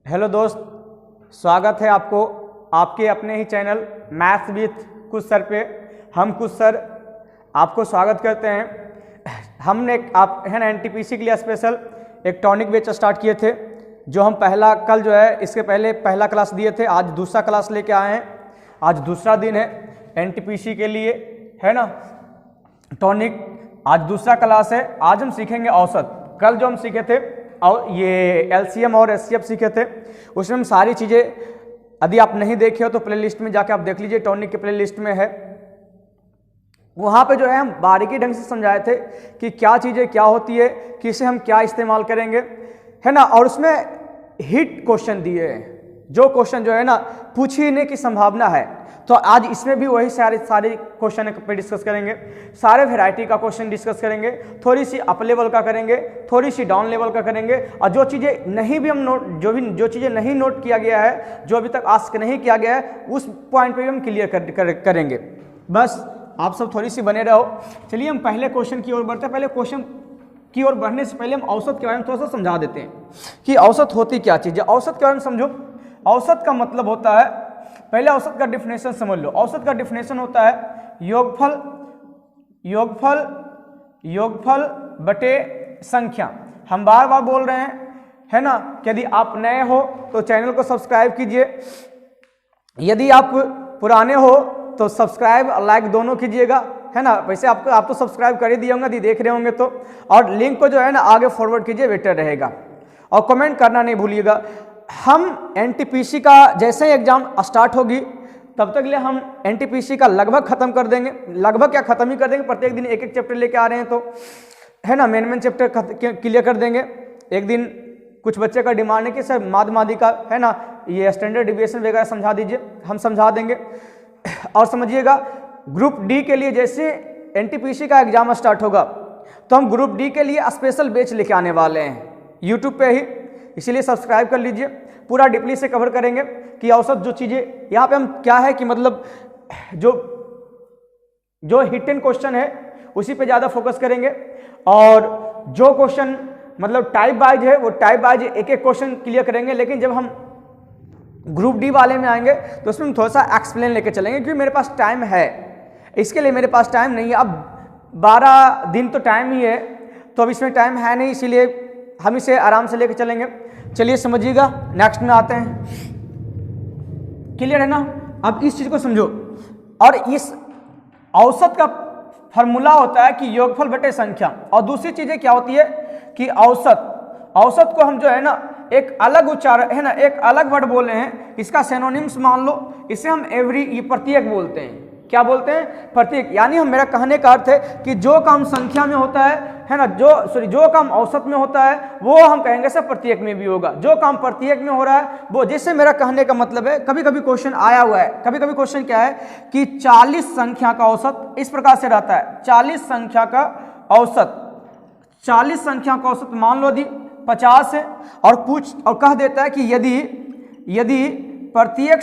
Hello दोस्त, स्वागत है आपको आपके अपने ही चैनल मैथ्स विथ कुछ सर पे। हम कुछ सर आपको स्वागत करते हैं। हमने आप है ना एनटीपीसी के लिए स्पेशल एक टॉनिक बैच स्टार्ट किए थे, जो हम कल जो है इसके पहले पहला क्लास दिए थे। आज दूसरा क्लास लेके आए हैं। आज दूसरा दिन है एनटीपीसी के लिए, है ना टॉनिक। आज दूसरा क्लास है। आज हम सीखेंगे औसत। कल जो हम सीखे थे और ये एलसीएम और एचसीएफ सीखे थे, उसमें हम सारी चीज़ें, यदि आप नहीं देखे हो तो प्लेलिस्ट में जाके आप देख लीजिए, टॉनिक के प्लेलिस्ट में है। वहाँ पे जो है हम बारीकी ढंग से समझाए थे कि क्या चीज़ें क्या होती है, किसे हम क्या इस्तेमाल करेंगे, है ना। और उसमें हिट क्वेश्चन दिए हैं, जो क्वेश्चन जो है ना पूछने की संभावना है। तो आज इसमें भी वही सारे क्वेश्चन पे डिस्कस करेंगे। सारे वैरायटी का क्वेश्चन डिस्कस करेंगे, थोड़ी सी अप लेवल का करेंगे, थोड़ी सी डाउन लेवल का करेंगे। और जो चीज़ें नहीं भी हम जो चीज़ें नहीं नोट किया गया है, जो अभी तक आस्क नहीं किया गया है, उस पॉइंट पे भी हम क्लियर करेंगे। बस आप सब थोड़ी सी बने रहो। चलिए हम पहले क्वेश्चन की ओर बढ़ते हैं। पहले क्वेश्चन की ओर बढ़ने से पहले हम औसत के बारे में थोड़ा सा समझा देते हैं कि औसत होती क्या चीज़ है। औसत के बारे में समझो। औसत का मतलब होता है, पहले औसत का डिफिनेशन समझ लो। औसत का डिफिनेशन होता है योगफल बटे संख्या। हम बार बार बोल रहे हैं, है ना, कि यदि आप नए हो तो चैनल को सब्सक्राइब कीजिए, यदि आप पुराने हो तो सब्सक्राइब और लाइक दोनों कीजिएगा, है ना। वैसे आप तो सब्सक्राइब कर ही दिए होंगे, यदि देख रहे होंगे तो। और लिंक को जो है ना आगे फॉरवर्ड कीजिए, बेटर रहेगा। और कमेंट करना नहीं भूलिएगा। हम एनटीपीसी का जैसे ही एग्जाम स्टार्ट होगी तब तक लिए हम एनटीपीसी का लगभग खत्म कर देंगे। लगभग क्या, खत्म ही कर देंगे। प्रत्येक दिन एक एक चैप्टर लेके आ रहे हैं, तो है ना मेन चैप्टर क्लियर कर देंगे। एक दिन कुछ बच्चे का डिमांड है कि सर माध्यमादि का, है ना, ये स्टैंडर्ड डिविएशन वगैरह समझा दीजिए, हम समझा देंगे। और समझिएगा, ग्रुप डी के लिए जैसे एनटीपीसी का एग्जाम स्टार्ट होगा तो हम ग्रुप डी के लिए स्पेशल बैच लेके आने वाले हैं यूट्यूब पे ही। इसीलिए सब्सक्राइब कर लीजिए। पूरा डीपली से कवर करेंगे कि औसत जो चीज़ें यहाँ पे हम क्या है कि मतलब जो हिट एंड क्वेश्चन है उसी पे ज़्यादा फोकस करेंगे। और जो क्वेश्चन मतलब टाइप वाइज है वो टाइप वाइज एक एक क्वेश्चन क्लियर करेंगे। लेकिन जब हम ग्रुप डी वाले में आएंगे तो उसमें हम थोड़ा सा एक्सप्लेन लेके चलेंगे, क्योंकि मेरे पास टाइम है। इसके लिए मेरे पास टाइम नहीं है। अब 12 दिन तो टाइम ही है, तो अब इसमें टाइम है नहीं, इसीलिए हम इसे आराम से लेके चलेंगे। चलिए समझिएगा, नेक्स्ट में आते हैं। क्लियर है ना। अब इस चीज को समझो। और इस औसत का फॉर्मूला होता है कि योगफल बटे संख्या। और दूसरी चीजें क्या होती है कि औसत को हम जो है ना एक अलग उच्चारण, है ना, एक अलग वर्ड बोल रहे हैं, इसका सिनोनिम्स मान लो। इसे हम ये प्रत्येक बोलते हैं। क्या बोलते हैं? प्रत्येक। यानी हम, मेरा कहने का अर्थ है कि जो काम संख्या में होता है ना, जो काम औसत में होता है वो हम कहेंगे सर प्रत्येक में भी होगा। जो काम प्रत्येक में हो रहा है वो, जैसे मेरा कहने का मतलब है, कभी कभी क्वेश्चन आया हुआ है, कभी कभी क्वेश्चन क्या है कि 40 संख्या का औसत इस प्रकार से रहता है। 40 संख्या का औसत, 40 संख्या का औसत मान लो यदि 50 है, और कह देता है कि यदि प्रत्येक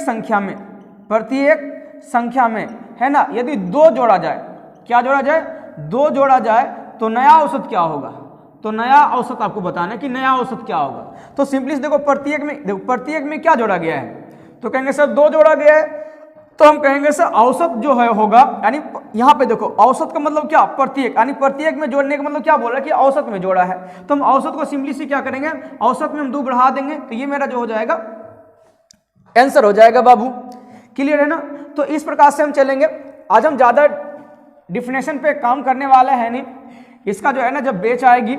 संख्या में है ना, यदि 2 जोड़ा जाए, क्या जोड़ा जाए? 2 जोड़ा जाए तो नया औसत क्या होगा? तो नया औसत आपको बताना है कि नया औसत क्या होगा। तो सिंपली देखो, प्रत्येक में क्या जोड़ा गया है? तो कहेंगे सर 2 जोड़ा गया है, तो हम कहेंगे सर औसत जो है होगा, यानी यहाँ पे देखो औसत का मतलब क्या? प्रत्येक। यानी प्रत्येक में जोड़ने का मतलब क्या बोल रहा है कि औसत में जोड़ा है। तो हम औसत को सिंपली से क्या करेंगे, औसत में हम 2 बढ़ा देंगे, तो ये मेरा जो हो जाएगा आंसर हो जाएगा बाबू। क्लियर है ना। तो इस प्रकार से हम चलेंगे। आज हम ज्यादा डिफिनेशन पे काम करने वाले हैं नहीं। इसका जो है ना जब बैच आएगी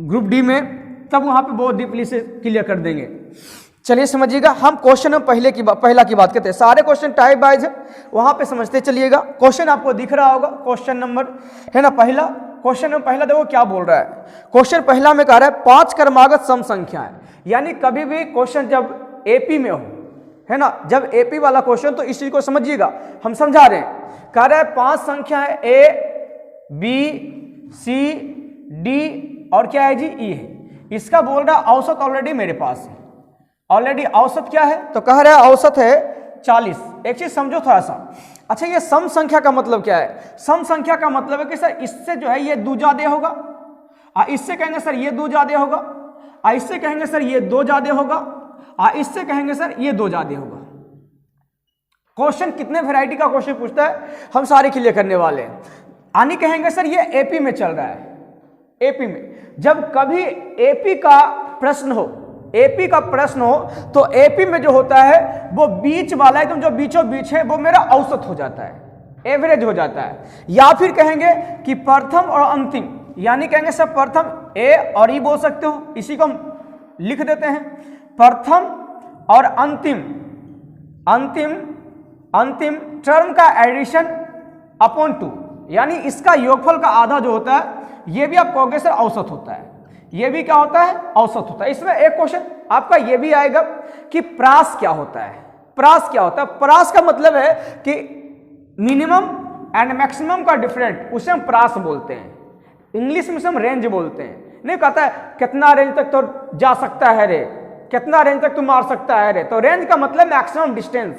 ग्रुप डी में, तब वहां पे बहुत डीपली से क्लियर कर देंगे। चलिए समझिएगा। हम क्वेश्चन में पहला की बात करते हैं। सारे क्वेश्चन टाइप वाइज है, वहां पे समझते चलिएगा। क्वेश्चन आपको दिख रहा होगा, क्वेश्चन नंबर है ना पहला। क्वेश्चन में पहला देखो क्या बोल रहा है। क्वेश्चन पहला में कह रहा है 5 क्रमागत सम संख्या है। यानी कभी भी क्वेश्चन जब एपी में हो, है ना, जब एपी वाला क्वेश्चन, तो इस चीज को समझिएगा, हम समझा रहे हैं। कह रहा है 5 संख्या है, ए बी सी डी और क्या है जी, ई है। इसका बोल रहा है औसत ऑलरेडी मेरे पास है। ऑलरेडी औसत क्या है? तो कह रहा है औसत है 40। एक चीज समझो थोड़ा सा। अच्छा, ये सम संख्या का मतलब क्या है? सम संख्या का मतलब है कि सर इससे जो है ये 2 ज्यादा होगा, इससे कहेंगे सर ये 2 ज्यादा होगा, इससे कहेंगे सर ये 2 ज्यादा होगा, इससे कहेंगे सर ये 2 ज्यादा होगा। क्वेश्चन कितने वैरायटी का क्वेश्चन पूछता है, हम सारे क्लियर करने वाले हैं। यानी कहेंगे सर ये एपी में चल रहा है। एपी में जब कभी एपी का प्रश्न हो, एपी का प्रश्न हो तो एपी में जो होता है वो बीच वाला एकदम जो बीचों बीच है वो मेरा औसत हो जाता है, एवरेज हो जाता है। या फिर कहेंगे कि प्रथम और अंतिम, यानी कहेंगे सर प्रथम ए और ई बोल सकते हो, इसी को हम लिख देते हैं प्रथम और अंतिम, अंतिम अंतिम टर्म का एडिशन अपॉन 2, यानी इसका योगफल का आधा जो होता है ये भी आप कहोगे सर औसत होता है, ये भी क्या होता है औसत होता है। इसमें एक क्वेश्चन आपका ये भी आएगा कि प्रास क्या होता है। प्रास क्या होता है? प्रास का मतलब है कि मिनिमम एंड मैक्सिमम का डिफरेंट, उसे हम प्रास बोलते हैं। इंग्लिश में से हम रेंज बोलते हैं। नहीं कहता है कितना रेंज तक तो जा सकता है रे, कितना रेंज तक तू मार सकता है रे, तो रेंज का मतलब मैक्सिमम डिस्टेंस।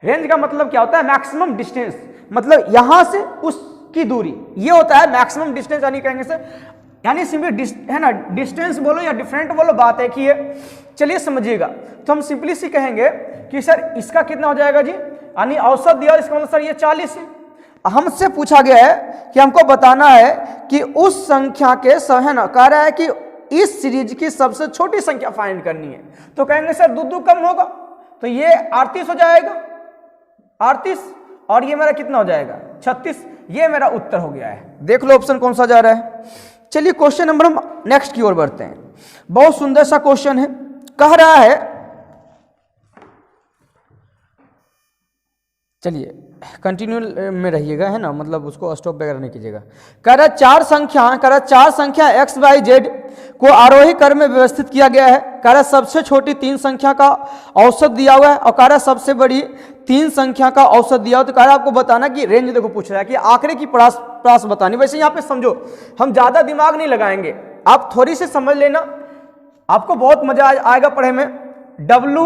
रेंज का मतलब क्या होता है? मैक्सिमम डिस्टेंस, मतलब यहां से उसकी दूरी, ये होता है मैक्सिमम डिस्टेंस। यानी कहेंगे सर, यानी सिंपली है ना, डिस्टेंस बोलो या डिफरेंट बोलो, बात एक ही है। चलिए समझिएगा, तो हम सिंपली सी कहेंगे कि सर इसका कितना हो जाएगा जी, यानी औसत दिया, इसका मतलब सर ये 40 है। हमसे पूछा गया है कि हमको बताना है कि उस संख्या के है ना, कह रहा है कि इस सीरीज की सबसे छोटी संख्या फाइंड करनी है, तो कहेंगे सर 2 कम होगा, तो ये 38 हो जाएगा, 38, और ये मेरा कितना हो जाएगा 36। ये मेरा उत्तर हो गया है। देख लो ऑप्शन कौन सा जा रहा है। चलिए क्वेश्चन नंबर हम नेक्स्ट की ओर बढ़ते हैं। बहुत सुंदर सा क्वेश्चन है, कह रहा है, चलिए कंटिन्यू में रहिएगा, है ना, मतलब उसको स्टॉप वगैरह नहीं कीजिएगा। कह रहा चार संख्या एक्स वाई जेड को आरोही क्रम में व्यवस्थित किया गया है। कह रहा सबसे छोटी 3 संख्या का औसत दिया हुआ है और कह रहा सबसे बड़ी 3 संख्या का औसत दिया हुआ। तो कह रहा आपको बताना कि रेंज, देखो पूछ रहा है कि आंकड़े की प्रास बतानी। वैसे यहाँ पे समझो, हम ज्यादा दिमाग नहीं लगाएंगे, आप थोड़ी सी समझ लेना, आपको बहुत मजा आएगा पढ़े में। W,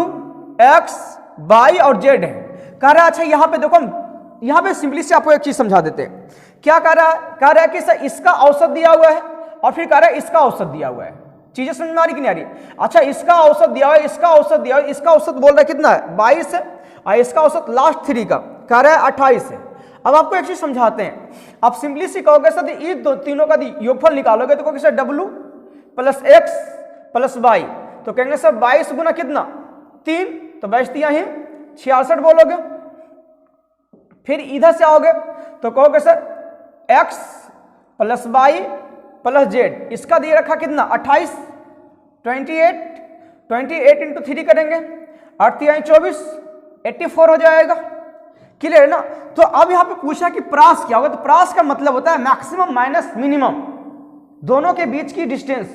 X, Y और Z है। कह रहा है अच्छा यहाँ पे देखो, यहाँ पे सिंपली से आपको एक चीज समझा देते हैं। क्या कह रहा है? कह रहा है कि सर इसका औसत दिया हुआ है और फिर कह रहा है इसका औसत दिया हुआ है। चीजें समझ में आ रही कि नहीं आ रही? अच्छा इसका औसत दिया हुआ है, इसका औसत दिया हुआ है, इसका औसत बोल रहा है कितना है 22 है, और इसका औसत लास्ट 3 का कह रहा है 28 है। अब आपको एक चीज समझाते हैं, आप सिंपली से कहोगे सर ये तीनों का योगफल निकालोगे तो कहोगे sir W plus X plus Y, तो कहेंगे सर 22 गुना कितना 3, तो 22 यही 66 बोलोगे। फिर इधर से आओगे तो कहोगे sir x plus Y plus Z, इसका दिए रखा कितना 28, 28 इंटू 3 करेंगे 8 24, 84 हो जाएगा। क्लियर है ना? तो अब यहाँ पे पूछा कि प्रास क्या होगा, तो प्रास का मतलब होता है मैक्सिमम माइनस मिनिमम, दोनों के बीच की डिस्टेंस।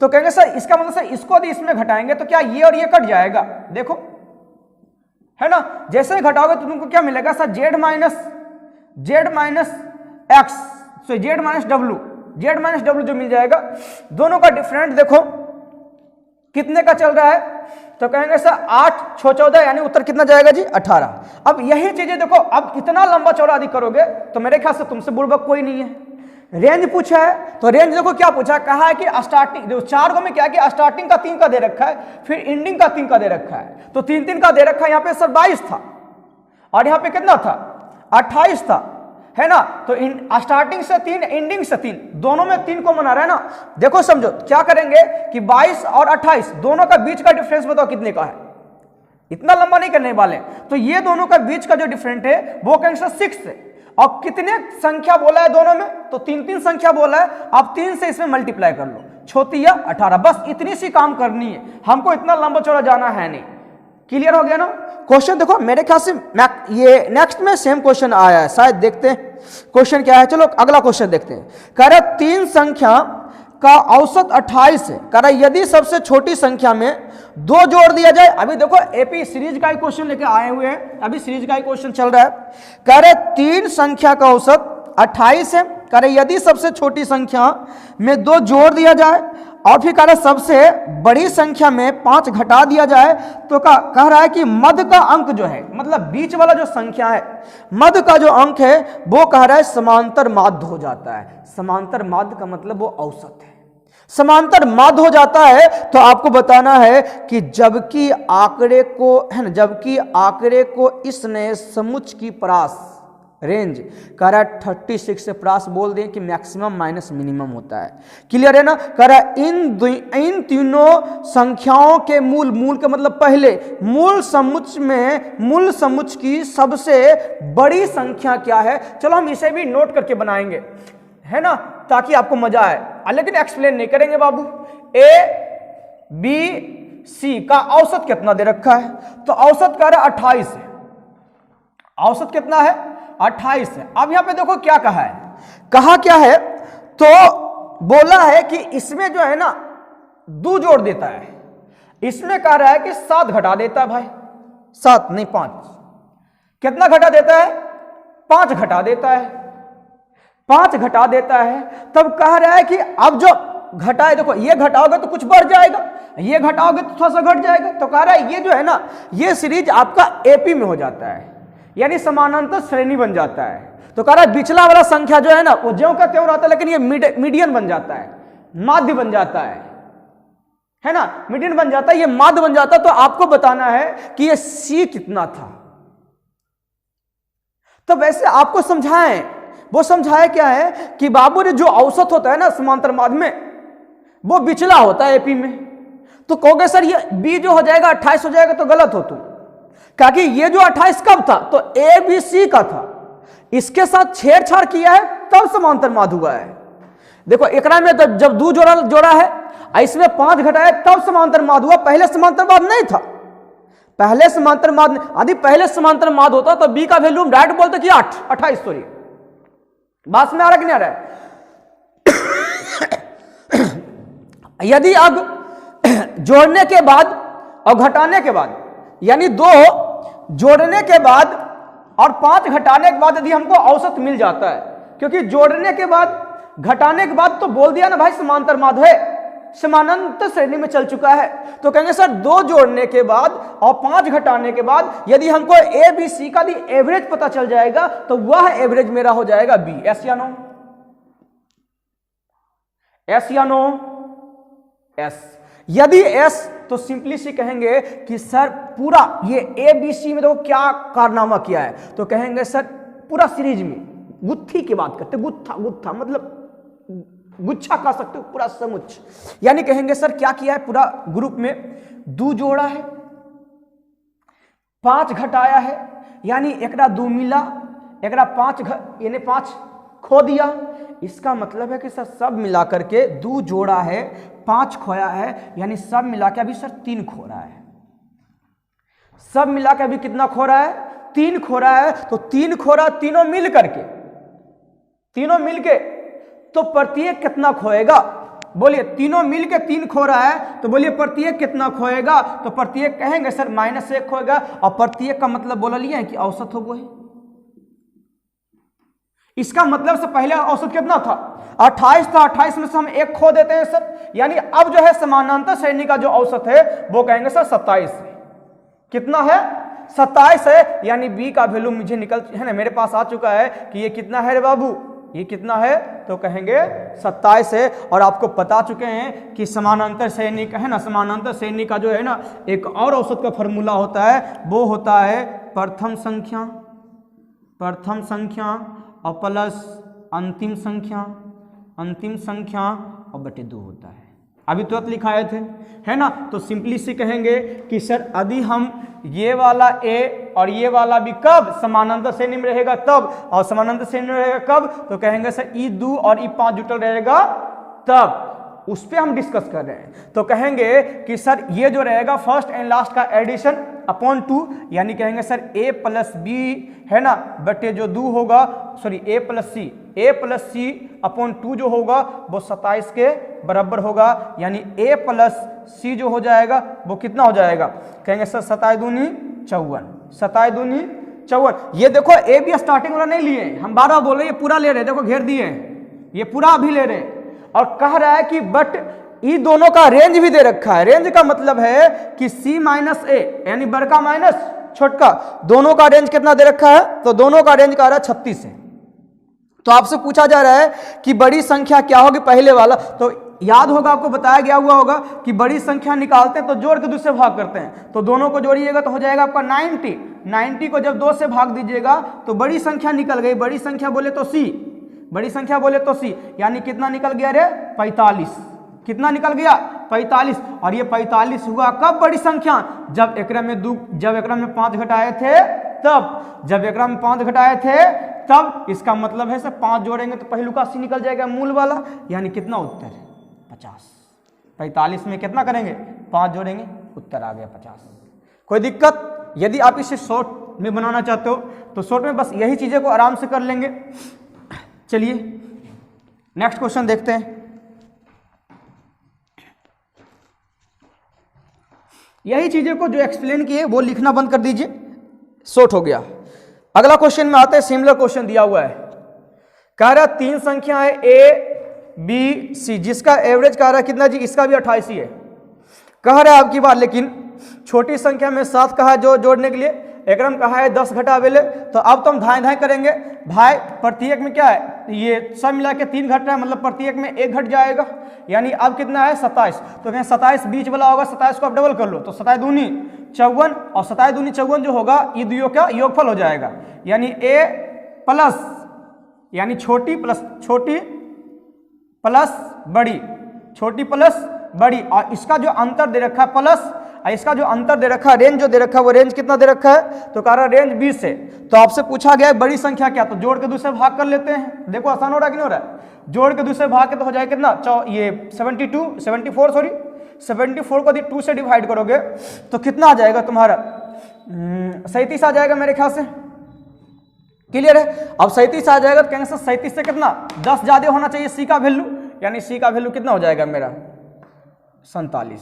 तो कहेंगे सर इसका मतलब सर इसको यदि इसमें घटाएंगे तो क्या ये और ये कट जाएगा, देखो है ना, जैसे ही घटाओगे तो तुमको क्या मिलेगा सर जेड माइनस एक्स, सो जेड माइनस डब्ल्यू जो मिल जाएगा। दोनों का डिफरेंट देखो कितने का चल रहा है, तो कहेंगे सर 8 6 14, यानी उत्तर कितना जाएगा जी 18। अब यही चीजें देखो, अब इतना लंबा चौड़ा अधिक करोगे तो मेरे ख्याल से तुमसे बुड़बक कोई नहीं है। रेंज पूछा है तो रेंज देखो क्या पूछा है, कहा है कि स्टार्टिंग देखो 4 को में क्या कि स्टार्टिंग का 3 का दे रखा है, फिर एंडिंग का 3 का दे रखा है, तो 3 का दे रखा है। यहाँ पे सर 22 था और यहाँ पे कितना था 28 था, है ना, तो स्टार्टिंग से 3 एंडिंग से 3, दोनों में 3 को मना रहा है ना। देखो समझो क्या करेंगे कि 22 और 28 दोनों का बीच का डिफरेंस बताओ कितने का है, इतना लंबा नहीं करने वाले, तो ये दोनों का बीच का जो डिफरेंट है वो कहेंगे सर 6 है। और कितने संख्या बोला है दोनों में, तो 3 संख्या बोला है, आप 3 से इसमें मल्टीप्लाई कर लो, 6 या 18, बस इतनी सी काम करनी है, हमको इतना लंबा चौड़ा जाना है नहीं। क्लियर हो गया ना? क्वेश्चन देखो मेरे ख्याल से ये नेक्स्ट में सेम क्वेश्चन आया है, शायद देखते हैं क्वेश्चन क्या है। चलो अगला क्वेश्चन देखते हैं। कह रहा 3 संख्या का औसत 28 है। कह रहा यदि सबसे छोटी संख्या में 2 जोड़ दिया जाए, अभी देखो एपी सीरीज का ही क्वेश्चन लेके आए हुए हैं, अभी सीरीज का ही क्वेश्चन चल रहा है। कह रहे 3 संख्या का औसत 28 है। कह रहे यदि सबसे छोटी संख्या में 2 जोड़ दिया जाए और फिर कह रहे सबसे बड़ी संख्या में 5 घटा दिया जाए, तो कह रहा है कि मध्य का अंक जो है, मतलब बीच वाला जो संख्या है, मध्य का जो अंक है वो कह रहा है समांतर माध्य हो जाता है। समांतर माध्य का मतलब वो औसत है। समांतर माध्य हो जाता है तो आपको बताना है कि जबकि आंकड़े को है ना, जबकि आंकड़े को इस नए समुच्च की परास रेंज कह रहा है 36 से परास बोल दें कि मैक्सिमम माइनस मिनिमम होता है। क्लियर है ना। कह रहा है इन तीनों संख्याओं के मूल का मतलब पहले मूल समुच्च में मूल समुच्च की सबसे बड़ी संख्या क्या है। चलो हम इसे भी नोट करके बनाएंगे, है ना, ताकि आपको मजा आए, लेकिन एक्सप्लेन नहीं करेंगे बाबू। ए बी सी का औसत कितना दे रखा है, तो औसत कह रहा है 28 है। औसत कितना है, 28 है। अब यहां पे देखो क्या कहा है, कहा क्या है, तो बोला है कि इसमें जो है ना 2 जोड़ देता है, इसमें कह रहा है कि 7 घटा देता है भाई, 7 नहीं 5। कितना घटा देता है, 5 घटा देता है, 5 घटा देता है। तब कह रहा है कि अब जो घटाए, देखो ये घटाओगे तो कुछ बढ़ जाएगा, ये घटाओगे तो थोड़ा सा घट जाएगा। तो कह रहा है ये जो है ना, ये सीरीज आपका एपी में हो जाता है, यानी समानांतर श्रेणी बन जाता है। तो कह रहा है बिचला वाला संख्या जो है ना वो ज्यों का त्यों रहता है, लेकिन ये मीडियन बन जाता है, माध्य बन जाता है ना, मीडियन बन जाता है, ये माध्य बन जाता है। तो आपको बताना है कि ये सी कितना था। तो वैसे आपको समझाएं, वो समझाया क्या है कि बाबू ने जो औसत होता है ना समांतर माध्य में, वो बिचला होता है एपी में। तो कहोगे सर ये बी जो हो जाएगा 28 हो जाएगा, तो गलत हो तुम, क्योंकि ये जो 28 कब था, तो ए बी सी का था, इसके साथ छेड़छाड़ किया है तब समांतर माध्य हुआ है। देखो एकरा में जब 2 जोड़ा है, इसमें 5 घटाया तब समांतर माध्य हुआ, पहले समांतर माध्य नहीं था। पहले समांतर माध्य, यदि पहले समांतर माध्य होता तो बी का वैल्यू हम डायरेक्ट बोलते कि 28 सॉरी। बात में आ रहा कि नहीं आ रहा है। यदि अब जोड़ने के बाद और घटाने के बाद, यानी 2 जोड़ने के बाद और 5 घटाने के बाद यदि हमको औसत मिल जाता है, क्योंकि जोड़ने के बाद घटाने के बाद तो बोल दिया ना भाई समांतर माध्य है, समानांतर श्रेणी में चल चुका है। तो कहेंगे सर 2 जोड़ने के बाद और 5 घटाने के बाद यदि हमको ए बी सी का एवरेज पता चल जाएगा तो वह एवरेज मेरा हो जाएगा बी। एस या नो, एस या नो, एस। यदि एस तो सिंपली सी कहेंगे कि सर पूरा ये ए बी सी में देखो क्या कारनामा किया है, तो कहेंगे सर पूरा सीरीज में गुत्थी की बात करते, गुत्था मतलब गुच्छा कह सकते हो, पूरा समुच्च, यानी कहेंगे सर क्या किया है, पूरा ग्रुप में 2 जोड़ा है, 5 घटाया है, यानी एकरा 2 मिला, एकरा 5 यानी 5 खो दिया। इसका मतलब है कि सर सब मिला करके 2 जोड़ा है, 5 खोया है, यानी सब मिला के अभी सर 3 खो रहा है। सब मिला के अभी कितना खो रहा है, 3 खो रहा है। तो 3 खो रहा, तीनों मिल करके, तीनों मिलके तो प्रत्येक कितना खोएगा, बोलिए। तीनों मिलके 3 खो रहा है, तो बोलिए प्रत्येक कितना खोएगा, तो प्रत्येक कहेंगे सर -1 खोएगा। और प्रत्येक का मतलब बोला लिया है कि औसत हो वो है। इसका मतलब से पहले औसत कितना था, 28 था, 28 में से हम 1 खो देते हैं सर, यानी अब जो है समानांतर श्रेणी का जो औसत है वो कहेंगे सर 27 है। कितना है, 27 है, यानी बी का वैल्यू मुझे निकल है ना, मेरे पास आ चुका है कि ये कितना है रे बाबू, ये कितना है, तो कहेंगे 27 है। और आपको बता चुके हैं कि समानांतर श्रेणी का है ना, समानांतर श्रेणी का जो है ना एक और औसत का फॉर्मूला होता है, वो होता है प्रथम संख्या और प्लस अंतिम संख्या और बटे 2 होता है। अभी तुरंत लिखाए थे, है ना। तो सिंपली से कहेंगे कि सर यदि हम ये वाला ए और ये वाला भी कब समानांतर श्रेणी में रहेगा तब, और समानांतर श्रेणी में रहेगा कब, तो कहेंगे सर E2 और E5 जुटल रहेगा तब। उस पर हम डिस्कस कर रहे हैं। तो कहेंगे कि सर ये जो रहेगा फर्स्ट एंड लास्ट का एडिशन अपॉन 2, यानी कहेंगे सर a प्लस बी है ना बटे जो 2 होगा, sorry a plus C upon 2 जो होगा वो 27 के बराबर होगा, यानी a प्लस सी जो हो जाएगा वो कितना हो जाएगा, कहेंगे सर 27 दूनी 54। ये देखो ए बी स्टार्टिंग वाला नहीं लिए, हम 12 बोल रहे हैं, ये पूरा ले रहे, देखो घेर दिए, ये पूरा अभी ले रहे। और कह रहा है कि बट ये दोनों का रेंज भी दे रखा है। रेंज का मतलब है कि C माइनस ए यानी बड़का माइनस छोटका, दोनों का रेंज कितना दे रखा है, तो दोनों का रेंज कह रहा है 36 है। तो आपसे पूछा जा रहा है कि बड़ी संख्या क्या होगी, पहले वाला, तो याद होगा, आपको बताया गया हुआ होगा कि बड़ी संख्या निकालते हैं तो जोड़ के 2 से भाग करते हैं, तो दोनों को जोड़िएगा तो हो जाएगा आपका 90। 90 को जब 2 से भाग दीजिएगा तो बड़ी संख्या निकल गई, बड़ी संख्या बोले तो C, बड़ी संख्या बोले तो C, यानी कितना निकल गया रे 45। कितना निकल गया 45। और ये 45 हुआ कब बड़ी संख्या, जब एकरा में 5 घटाए थे तब, जब एकरा में 5 घटाए थे तब। इसका मतलब है सर 5 जोड़ेंगे तो पहलू का 80 निकल जाएगा मूल वाला, यानी कितना उत्तर है 50। 45 में कितना करेंगे 5 जोड़ेंगे, उत्तर आ गया 50। कोई दिक्कत? यदि आप इसे शॉर्ट में बनाना चाहते हो तो शॉर्ट में बस यही चीजें को आराम से कर लेंगे। चलिए नेक्स्ट क्वेश्चन देखते हैं। यही चीजें को जो एक्सप्लेन किए वो लिखना बंद कर दीजिए, शॉर्ट हो गया। अगला क्वेश्चन में आते हैं, सिमिलर क्वेश्चन दिया हुआ है, कह रहा 3 संख्या है A B C जिसका एवरेज कह रहा है कितना जी, इसका भी 88 है कह रहा है आपकी बात, लेकिन छोटी संख्या में 7 कहा है जो जोड़ने के लिए, एकरम कहा है 10 घटावेले, तो अब तो हम धाए करेंगे भाई, प्रत्येक में क्या है ये सब मिला के 3 घट रहा है, मतलब प्रत्येक में 1 घट जाएगा, यानी अब कितना है 27। तो कहें 27 बीच वाला होगा, 27 को आप डबल कर लो तो 27 दूनी 54 और 27 दूनी 54 जो होगा ये दोनों का योगफल हो जाएगा, यानी A प्लस यानी छोटी प्लस बड़ी, छोटी प्लस बड़ी, और इसका जो अंतर दे रखा है प्लस, और इसका जो अंतर दे रखा है रेंज जो दे रखा है वो रेंज कितना दे रखा है, तो कह रहा रेंज 20 है। तो आपसे पूछा गया है बड़ी संख्या क्या, तो जोड़ के 2 से भाग कर लेते हैं। देखो आसान हो रहा है कि नहीं हो रहा है, जोड़ के 2 से भाग के तो हो जाएगा कितना, ये 74 को 2 से डिवाइड करोगे तो कितना आ जाएगा तुम्हारा 37 आ जाएगा मेरे ख्याल से। क्लियर है? अब 37 आ जाएगा तो कहेंगे सर 37 से कितना 10 ज्यादा होना चाहिए C का वैल्यू, यानी C का वैल्यू कितना हो जाएगा मेरा 47।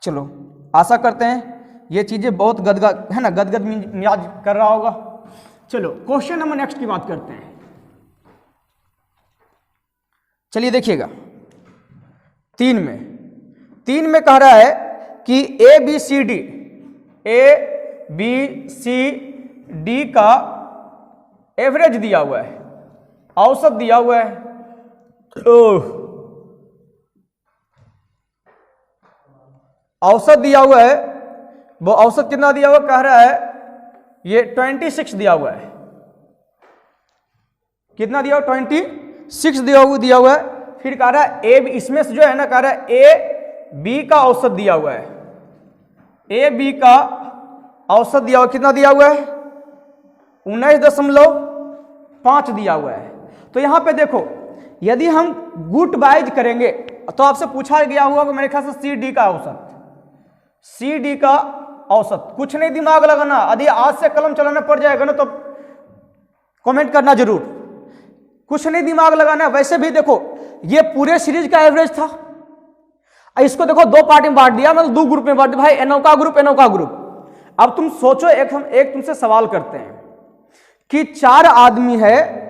चलो आशा करते हैं ये चीजें बहुत गदगद है ना, गदगद मिजाज कर रहा होगा। चलो क्वेश्चन नंबर नेक्स्ट की बात करते हैं। चलिए देखिएगा 3 में कह रहा है कि A B C D का एवरेज दिया हुआ है, औसत दिया हुआ है। औसत दिया हुआ है, वो औसत कितना दिया हुआ कह रहा है ये 26 दिया हुआ है। कितना दिया हुआ 26 दिया हुआ है। फिर कह रहा है ए, इसमें से जो है ना कह रहा है A B का औसत दिया हुआ है, A B का औसत दिया हुआ कितना दिया हुआ है 19.5 दिया हुआ है। तो यहां पे देखो यदि हम गुट वाइज करेंगे तो आपसे पूछा गया हुआ मेरे ख्याल से C D का औसत, C D का औसत, कुछ नहीं दिमाग लगाना, यदि आज से कलम चलाना पड़ जाएगा ना तो कमेंट करना जरूर, कुछ नहीं दिमाग लगाना। वैसे भी देखो ये पूरे सीरीज का एवरेज था, इसको देखो 2 पार्ट में बांट दिया, मतलब 2 ग्रुप में बांट दिया भाई, एनोका ग्रुप। अब तुम सोचो हम एक तुमसे सवाल करते हैं कि 4 आदमी है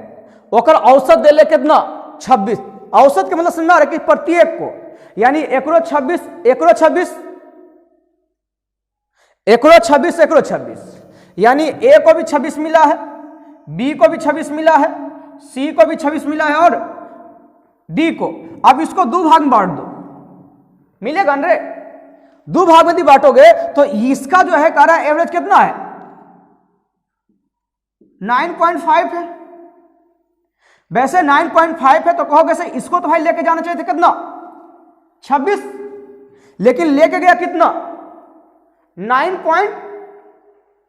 ओकर औसत दे ले कितना 26, औसत के मतलब समझा रहे कि प्रत्येक को, यानी एकरो 26, यानी A को भी 26 मिला है, B को भी 26 मिला है, C को भी 26 मिला है और D को। अब इसको 2 भाग में बांट दो, मिलेगा ना रे, 2 भाग में यदि बांटोगे तो इसका जो है कह रहा है एवरेज कितना है 9.5 है। वैसे 9.5 है तो कहोगे से इसको तो भाई लेके जाना चाहिए था कितना 26, लेकिन लेके गया कितना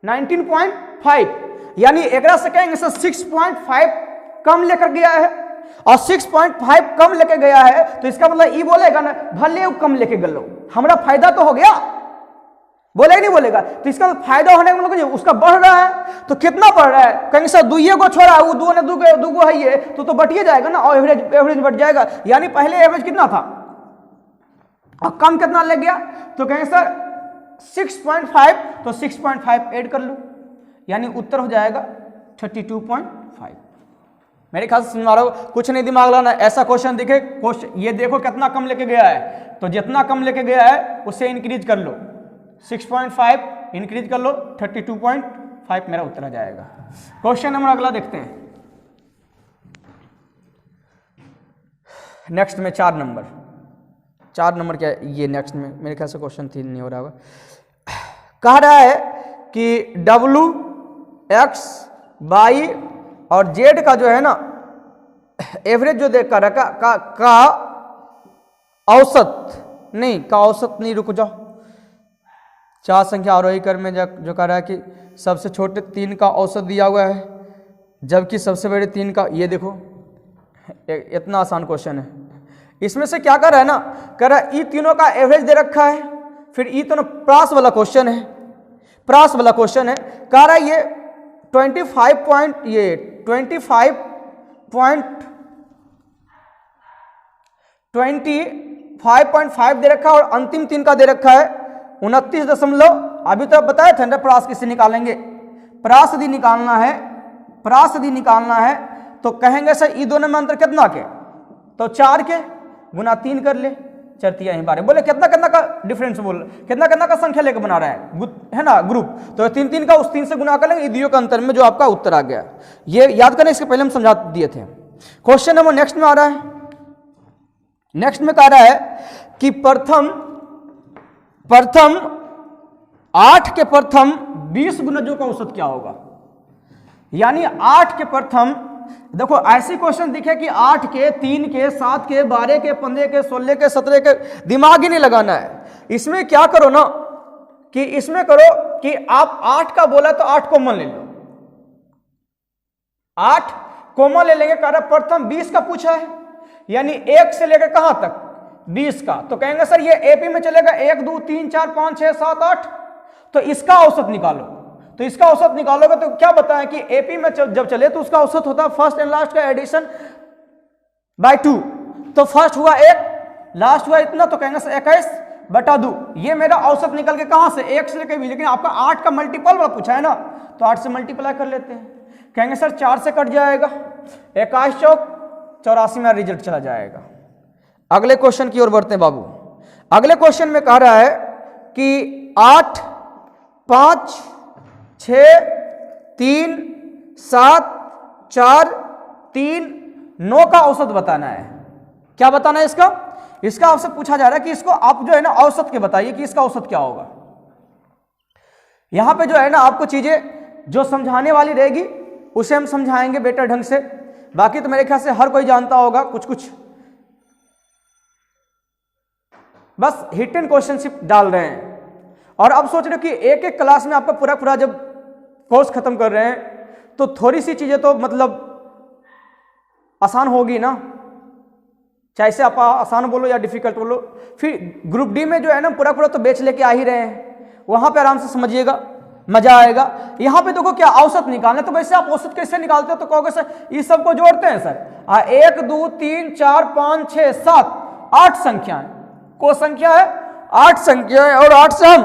19.5, यानी एक से कहेंगे सर 6.5 कम लेकर गया है, और 6.5 कम लेके गया है तो इसका मतलब ये बोलेगा ना भले कम लेके गलो हमारा फायदा तो हो गया, बोलेगा नहीं बोलेगा, तो इसका फायदा होने का मतलब उसका बढ़ रहा है। तो कितना बढ़ रहा है, कहेंगे सर 2 को छोड़ा वो 2 ने 2 को है ये तो बटिए जाएगा ना, और एवरेज बढ़ जाएगा, यानी पहले एवरेज कितना था और कम कितना ले गया, तो कहेंगे सर 6.5, तो 6.5 ऐड कर लो, यानी उत्तर हो जाएगा 32.5। मेरे ख्याल से समझ रहा हो, कुछ नहीं दिमाग लगाना, ऐसा क्वेश्चन दिखे क्वेश्चन ये देखो कितना कम लेके गया है, तो जितना कम लेके गया है उससे इंक्रीज कर लो, 6.5 इंक्रीज कर लो 32.5 मेरा उत्तर आ जाएगा। क्वेश्चन नंबर अगला देखते हैं। नेक्स्ट में 4 नंबर क्या है ये, नेक्स्ट में मेरे ख्याल से क्वेश्चन 3 नहीं हो रहा होगा। कह रहा है कि W X Y और Z का जो है ना एवरेज जो देख कर का औसत नहीं, रुक जाओ, 4 संख्या आरोही क्रम में जो कह रहा है कि सबसे छोटे 3 का औसत दिया हुआ है जबकि सबसे बड़े 3 का, ये देखो इतना आसान क्वेश्चन है। इसमें से क्या कर रहा है ना, कह रहा है ई तीनों का एवरेज दे रखा है, फिर ई तीनों प्रास वाला क्वेश्चन है, कह रहा है ये 25.5 दे रखा है और अंतिम 3 का दे रखा है 29 अभी तो बताया था ना प्रास किससे निकालेंगे, प्रास यदि निकालना है तो कहेंगे सर ई दोनों में अंतर कितना के, तो 4 के गुना 3 कर ले, चरतिया ही बारे बोले कितना का डिफरेंस बोल, कितना का संख्या लेकर बना रहा है ना ग्रुप, तो 3 का उस 3 से गुना कर लेंगे, दियो का अंतर में जो आपका उत्तर आ गया, ये याद करना, इसके पहले हम समझा दिए थे। क्वेश्चन नंबर नेक्स्ट में आ रहा है, नेक्स्ट में कह रहा है कि प्रथम 8 के प्रथम 20 गुणजों का औसत क्या होगा, यानी 8 के प्रथम, देखो ऐसी क्वेश्चन दिखे कि 8 के 3 के 7 के 12 के 15 के 16 के 17 के, दिमाग ही नहीं लगाना है। इसमें क्या करो ना कि इसमें करो कि आप 8 का बोला तो 8 कॉमन ले लो, 8 कॉमन ले लेंगे। कह रहा प्रथम 20 का पूछा है, यानी 1 से लेकर कहां तक 20 का, तो कहेंगे सर ये एपी में चलेगा 1 2 3 4 5 6 7 8, तो इसका औसत निकालो, तो इसका औसत निकालोगे तो क्या बताएं कि एपी में जब चले तो उसका औसत होता है फर्स्ट एंड लास्ट का एडिशन बाय 2, तो फर्स्ट हुआ 1, लास्ट हुआ इतना, तो कहेंगे सर 21/2, ये मेरा औसत निकल के कहां से 1 से लेकर भी, लेकिन आपका 8 का मल्टीपल वाला पूछा है ना, तो 8 से मल्टीप्लाई कर लेते हैं। कहेंगे सर 4 से कट जाएगा, 21 चौक 84 में रिजल्ट चला जाएगा। अगले क्वेश्चन की ओर बढ़ते हैं बाबू। अगले क्वेश्चन में कह रहा है कि 8 5 6 3 7 4 3 9 का औसत बताना है। क्या बताना है इसका, इसका औसत पूछा जा रहा है कि इसको आप जो है ना औसत के बताइए कि इसका औसत क्या होगा। यहां पे जो है ना आपको चीजें जो समझाने वाली रहेगी उसे हम समझाएंगे बेटर ढंग से, बाकी तो मेरे ख्याल से हर कोई जानता होगा कुछ कुछ, बस हिट एंड क्वेश्चनशिप डाल रहे हैं। और अब सोच रहे हो कि एक एक क्लास में आपका पूरा जब कोर्स खत्म कर रहे हैं तो थोड़ी सी चीजें तो मतलब आसान होगी ना, चाहे से आप आसान बोलो या डिफिकल्ट बोलो। फिर ग्रुप डी में जो है ना पूरा तो बेच लेके आ ही रहे हैं, वहां पे आराम से समझिएगा, मजा आएगा। यहां पे देखो क्या औसत निकालना, तो वैसे आप औसत कैसे निकालते हो, तो कहोगे सर इस सबको जोड़ते हैं सर, 1 2 3 4 5 6 7 8 संख्याएं, को संख्या है 8 संख्याएं, और 8 से हम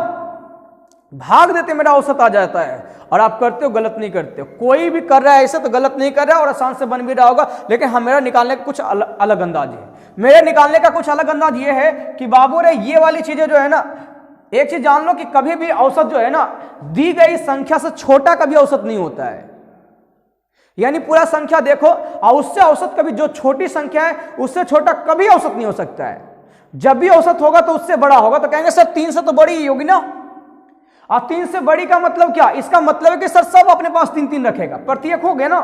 भाग देते मेरा औसत आ जाता है। और आप करते हो, गलत नहीं करते हो, कोई भी कर रहा है ऐसे तो गलत नहीं कर रहा है और आसान से बन भी रहा होगा, लेकिन हम मेरा निकालने का कुछ अलग अंदाज है। मेरे निकालने का कुछ अलग अंदाज ये है कि बाबू रे ये वाली चीजें जो है ना, एक चीज जान लो कि कभी भी औसत जो है ना दी गई संख्या से छोटा कभी औसत नहीं होता है, यानी पूरा संख्या देखो और उससे औसत कभी, जो छोटी संख्या है उससे छोटा कभी औसत नहीं हो सकता है। जब भी औसत होगा तो उससे बड़ा होगा, तो कहेंगे सर 3 से तो बड़ी ही होगी ना, और 3 से बड़ी का मतलब क्या, इसका मतलब है कि सर सब अपने पास 3 रखेगा, प्रत्येक हो गया ना,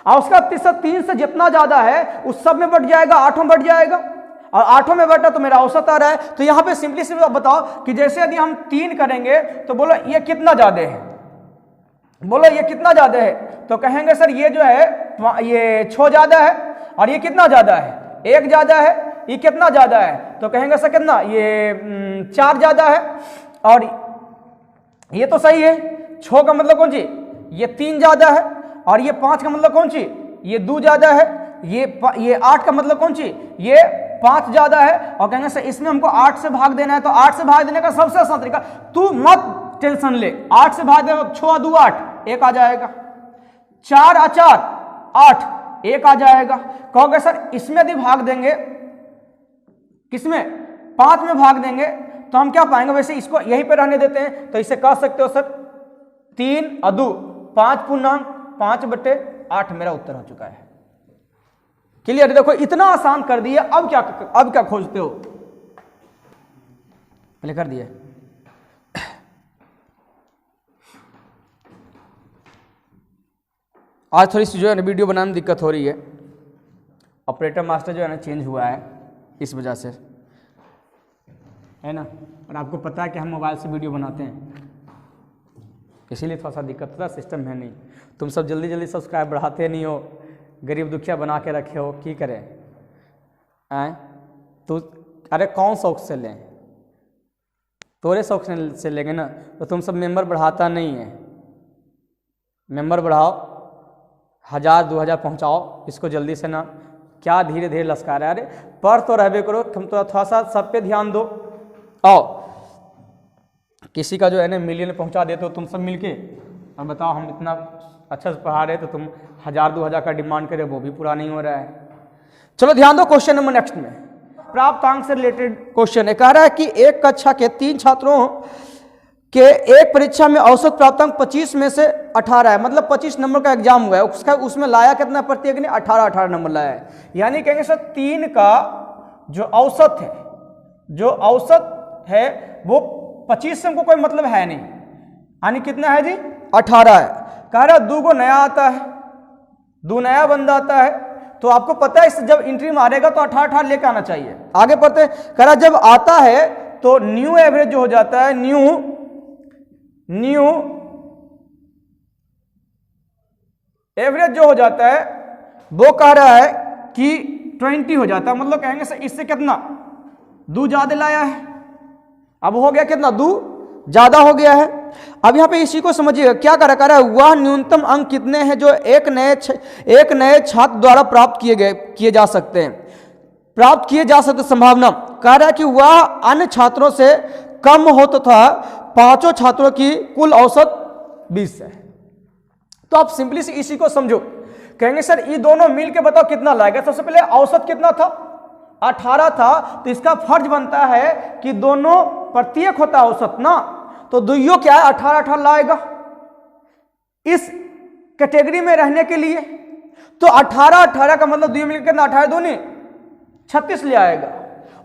और उसका 3 से जितना ज्यादा है उस सब में बढ़ जाएगा, 8 में बढ़ जाएगा, और 8 में बढ़ा तो मेरा औसत आ रहा है। तो यहां पे सिंपली बताओ कि जैसे यदि हम 3 करेंगे तो बोलो ये कितना ज्यादा है, बोलो ये कितना ज्यादा है, तो कहेंगे सर ये जो है ये 6 ज्यादा है, और ये कितना ज्यादा है 1 ज्यादा है, ये कितना ज्यादा है, तो कहेंगे सर कितना, ये 4 ज्यादा है, और ये तो सही है, 6 का मतलब कौन सी, ये 3 ज्यादा है, और ये 5 का मतलब कौन सी, ये 2 ज्यादा है, ये 8 का मतलब कौन सी, ये 5 ज्यादा है, और कहेंगे सर इसमें हमको 8 से भाग देना है, तो 8 से भाग देने का सबसे आसान तरीका, तू मत टेंशन ले, 8 से भाग देगा 6 2 8 1 आ जाएगा, 4 और 4 8 1 आ जाएगा। कहोगे सर इसमें यदि भाग देंगे, किसमें 5 में भाग देंगे तो हम क्या पाएंगे, वैसे इसको यहीं पे रहने देते हैं, तो इसे कह सकते हो सर 3 और 2 5 पूर्णांक 5/8 मेरा उत्तर हो चुका है। क्लियर? देखो इतना आसान कर दिया, अब क्या खोजते हो? पहले कर दिया। आज थोड़ी सी जो है ना वीडियो बनाने में दिक्कत हो रही है, ऑपरेटर मास्टर जो है ना चेंज हुआ है, इस वजह से है ना। और आपको पता है कि हम मोबाइल से वीडियो बनाते हैं, इसीलिए थोड़ा सा दिक्कत होता है, सिस्टम है नहीं। तुम सब जल्दी जल्दी सब्सक्राइब बढ़ाते नहीं हो, गरीब दुखिया बना के रखे हो, की करें आए तो? अरे कौन शौक से लें? तोरे शौक से लेंगे ना, तो तुम सब मेंबर बढ़ाता नहीं है। मेंबर बढ़ाओ, 1000-2000 पहुंचाओ इसको जल्दी से ना। क्या धीरे धीरे लश्कार है? अरे पर तो रहबे करो, तुम तो थोड़ा सा सब पे ध्यान दो। आओ किसी का जो है ना मिलियन पहुंचा देते हो तुम सब मिलके, और बताओ हम इतना अच्छा से पढ़ा रहे तो तुम 1000-2000 का डिमांड करे, वो भी पूरा नहीं हो रहा है। चलो ध्यान दो, क्वेश्चन नंबर नेक्स्ट में प्राप्तांक से रिलेटेड क्वेश्चन है। कह रहा है कि एक कक्षा के 3 छात्रों के एक परीक्षा में औसत प्राप्तांक 25 में से 18 है, मतलब 25 नंबर का एग्जाम हुआ है, उसमें लाया कितना प्रत्येक ने? 18 नंबर लाया है। यानी कहेंगे सर 3 का जो औसत है वो 25 से हमको कोई मतलब है नहीं, यानी कितना है जी? 18 है। कह रहा 2 को नया आता है, 2 नया बंदा आता है, तो आपको पता है इससे जब एंट्री मारेगा तो 18 लेके आना चाहिए। आगे पढ़ते हैं। कह रहा जब आता है तो न्यू एवरेज जो हो जाता है, न्यू एवरेज जो हो जाता है वो कह रहा है कि 20 हो जाता है। मतलब कहेंगे सर इससे कितना 2 ज्यादा लाया है, अब हो गया कितना? 2 ज्यादा हो गया है। अब यहाँ पे इसी को समझिएगा, क्या कह रहा है? वह न्यूनतम अंक कितने हैं जो एक नए छात्र द्वारा प्राप्त किए जा सकते हैं, प्राप्त किए जा सकते संभावना। कह रहा है कि वह अन्य छात्रों से कम हो तथा 5 छात्रों की कुल औसत 20 है। तो आप सिंपली से इसी को समझो, कहेंगे सर ये दोनों मिल के बताओ कितना लाएगा। सबसे पहले औसत कितना था? 18 था, तो इसका फर्ज बनता है कि दोनों प्रत्येक होता है औसत ना, तो दुइयों क्या है? 18 लाएगा इस कैटेगरी में रहने के लिए। तो 18 का मतलब दुइयों मिलकर कितना? 18 दूनी 36 ले आएगा।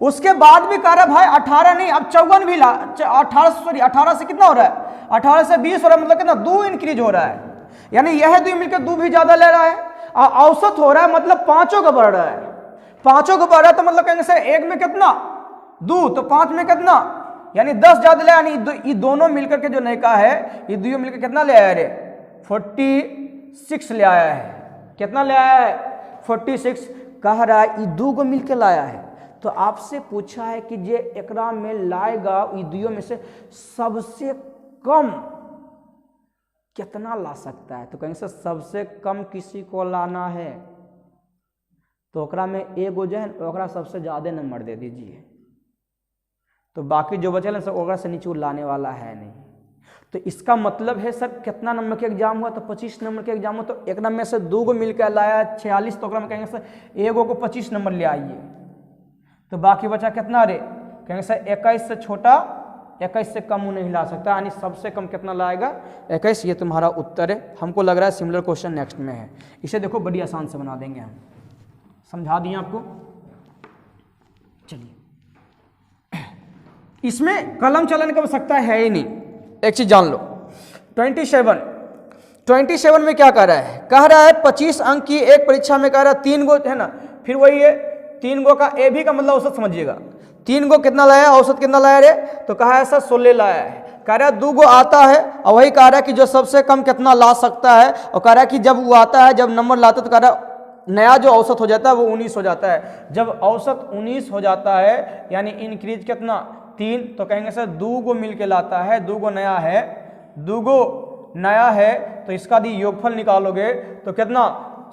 उसके बाद भी कह रहा भाई 18 नहीं, अब 54 भी ला। 18 से कितना हो रहा है? 18 से 20 हो रहा है, मतलब कितना? 2 इंक्रीज हो रहा है। यानी यह 2 मिलकर 2 भी ज्यादा ले रहा है, और औसत हो रहा है मतलब 5 का बढ़ रहा है। 5 का बढ़ रहा है तो मतलब कहेंगे सर 1 में कितना? 2, तो 5 में कितना? यानी 10 ज्यादा ले। यानी ये दोनों मिलकर के जो नयका है, ये दोनों मिलकर कितना ले आया रे? 46 ले आया है। कितना ले आया है? 46। कह रहा है ये 2 को मिलकर लाया है। तो आपसे पूछा है कि जे एकरा में लाएगा ये दोनों में से सबसे कम कितना ला सकता है? तो कहेंगे सर सबसे कम किसी को लाना है तो ओकरा में एगो जो है ओकरा सबसे ज्यादा नंबर दे दीजिए, तो बाकी जो बचल है सब ओकरा से नीचे लाने वाला है नहीं। तो इसका मतलब है सर कितना नंबर के एग्जाम हुआ? तो 25 नंबर के एग्जाम हुआ, तो एक नंबर में से 2 को मिलकर लाया 46, तो ओकरा में कहेंगे सर एगो को 25 नंबर ले आइए, तो बाकी बचा कितना रे? कहेंगे सर 21 से छोटा 21 से कम नहीं ला सकता, यानी सबसे कम कितना लाएगा? 21। ये तुम्हारा उत्तर है। हमको लग रहा है सिमिलर क्वेश्चन नेक्स्ट में है, इसे देखो बड़ी आसान से बना देंगे हम, समझा दिए आपको। चलिए इसमें कलम चलाने की आवश्यकता है ही नहीं, एक चीज जान लो। 27 में क्या कह रहा है? कह रहा है 25 अंक की एक परीक्षा में कह रहा है 3 गो है ना, फिर वही है 3 गो का ए भी का मतलब औसत समझिएगा। 3 गो कितना लाया? औसत कितना लाया रे? तो कहा है सर 16 लाया है। कह रहा है 2 गो आता है, और वही कह रहा है कि जो सबसे कम कितना ला सकता है, और कह रहा है कि जब वो आता है, जब नंबर लाता है तो कह रहा है नया जो औसत हो जाता है वो 19 हो जाता है। जब औसत 19 हो जाता है यानी इंक्रीज कितना? 3, तो कहेंगे सर 2 गो मिल के लाता है, 2 गो नया है, 2 गो नया है, तो इसका दी योगफल निकालोगे तो कितना?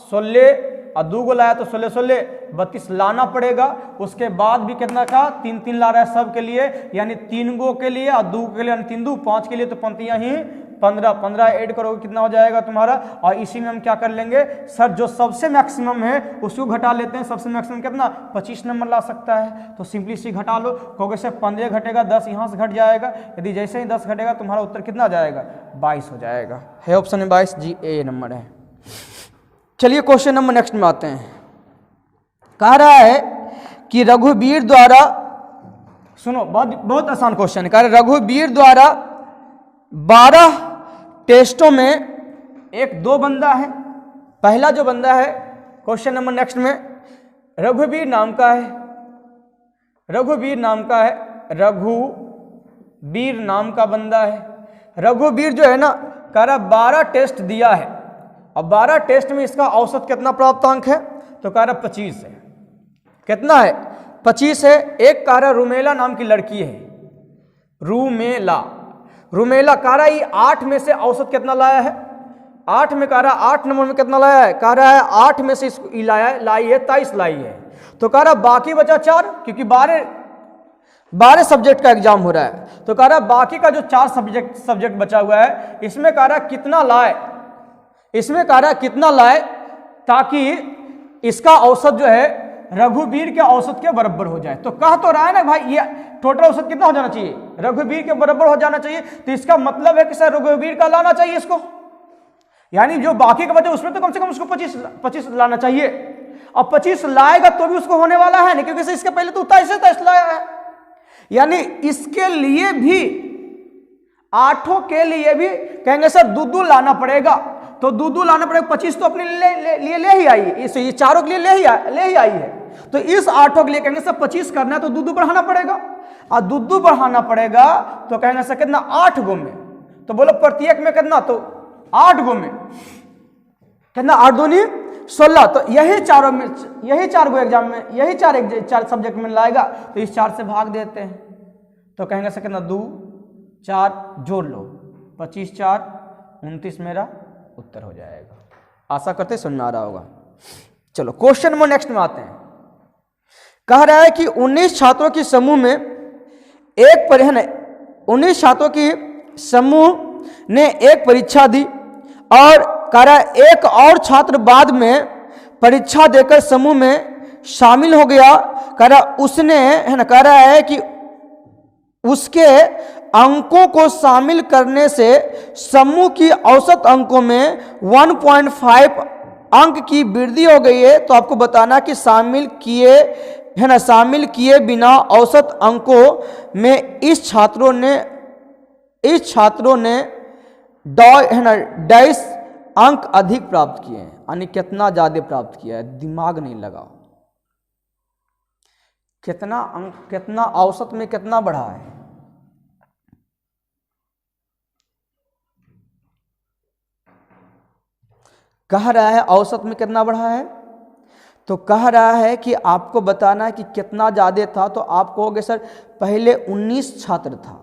16, और 2 गो लाया तो 16 32 लाना पड़ेगा। उसके बाद भी कितना का? 3 ला रहा है सब के लिए, यानी 3 गो के लिए और 2 के लिए, यानी 3 2 5 के लिए, तो पंक्तियां ही 15 ऐड करोगे कितना हो जाएगा तुम्हारा। और इसी में हम क्या कर लेंगे सर, जो सबसे मैक्सिमम है उसको घटा लेते हैं। सबसे मैक्सिमम कितना? 25 नंबर ला सकता है, तो सिंपली सी घटा लो। कहोगे सर 15 घटेगा, 10 यहाँ से घट जाएगा, यदि जैसे ही 10 घटेगा तुम्हारा उत्तर कितना आ जाएगा? 22 हो जाएगा। है ऑप्शन में 22, जी ए नंबर है। चलिए क्वेश्चन नंबर नेक्स्ट में आते हैं। कह रहा है कि रघुवीर द्वारा, सुनो बहुत बहुत आसान क्वेश्चन है, कह रहा है रघुवीर द्वारा 12 टेस्टों में एक दो बंदा है। पहला जो बंदा है क्वेश्चन नंबर नेक्स्ट में रघुवीर नाम का है, रघुवीर नाम का है, रघुवीर नाम का बंदा है। रघुवीर जो है ना कह रहा 12 टेस्ट दिया है और 12 टेस्ट में इसका औसत कितना प्राप्तांक है, तो कह रहा 25 है। कितना है? 25 है। एक कह रहा रुमेला नाम की लड़की है, रुमेला, रुमेला कह रहा ये 8 में से औसत कितना लाया है, 8 में कह रहा 8 नंबर में कितना लाया है, कह रहा है 8 में से इसको लाई है 23 लाई है। तो कह रहा बाकी बचा 4, क्योंकि 12 सब्जेक्ट का एग्जाम हो रहा है, तो कह रहा बाकी का जो 4 सब्जेक्ट बचा हुआ है इसमें कह रहा कितना लाए, इसमें कह रहा कितना लाए ताकि इसका औसत जो है रघुवीर के औसत के बराबर हो जाए। तो कह तो रहा है ना भाई ये टोटल औसत कितना हो जाना चाहिए, रघुवीर के बराबर हो जाना चाहिए। तो इसका मतलब है कि सर रघुवीर का लाना चाहिए इसको, यानी जो बाकी का बचे उसमें तो कम से कम उसको 25 लाना चाहिए। और 25 लाएगा तो भी उसको होने वाला है नहीं, क्योंकि इसके पहले तो 23 लाया है। यानी इसके लिए भी 8 के लिए भी कहेंगे सर दूधू लाना पड़ेगा, तो दूधू लाना पड़ेगा। 25 तो अपने लिए ले ही आई है, इस ये चारों के लिए ले ही आई है। तो इस 8 के लिए कहेंगे सर 25 करना है तो दूधू बढ़ाना पड़ेगा, और दूधू बढ़ाना पड़ेगा तो कहेंगे सर कितना 8 गो में, तो बोलो प्रत्येक में कितना, तो 8 गो में कितना, 8 दूनी 16। तो यही चारों में, यही 4 गो एग्जाम में, यही 4 सब्जेक्ट में लाएगा, तो इस 4 से भाग देते हैं तो कहेंगे सर कितना 2 4 जोड़ लो, 25 4 29 मेरा उत्तर हो जाएगा। आशा करते समझ में आ रहा होगा। चलो क्वेश्चन नंबर नेक्स्ट में आते हैं। कह रहा है कि 19 छात्रों की समूह में 19 छात्रों की समूह ने एक परीक्षा दी और कह रहा है एक और छात्र बाद में परीक्षा देकर समूह में शामिल हो गया। कह रहा उसने है ना, कह रहा है कि उसके अंकों को शामिल करने से समूह की औसत अंकों में 1.5 अंक की वृद्धि हो गई है। तो आपको बताना कि शामिल किए बिना औसत अंकों में इस छात्रों ने डैश अंक अधिक प्राप्त किए हैं, यानी कितना ज्यादा प्राप्त किया है, दिमाग नहीं लगाओ। कितना अंक, कितना औसत में कितना बढ़ा है, कह रहा है औसत में कितना बढ़ा है, तो कह रहा है कि आपको बताना है कि कितना ज्यादा था। तो आप कहोगे सर पहले 19 छात्र था,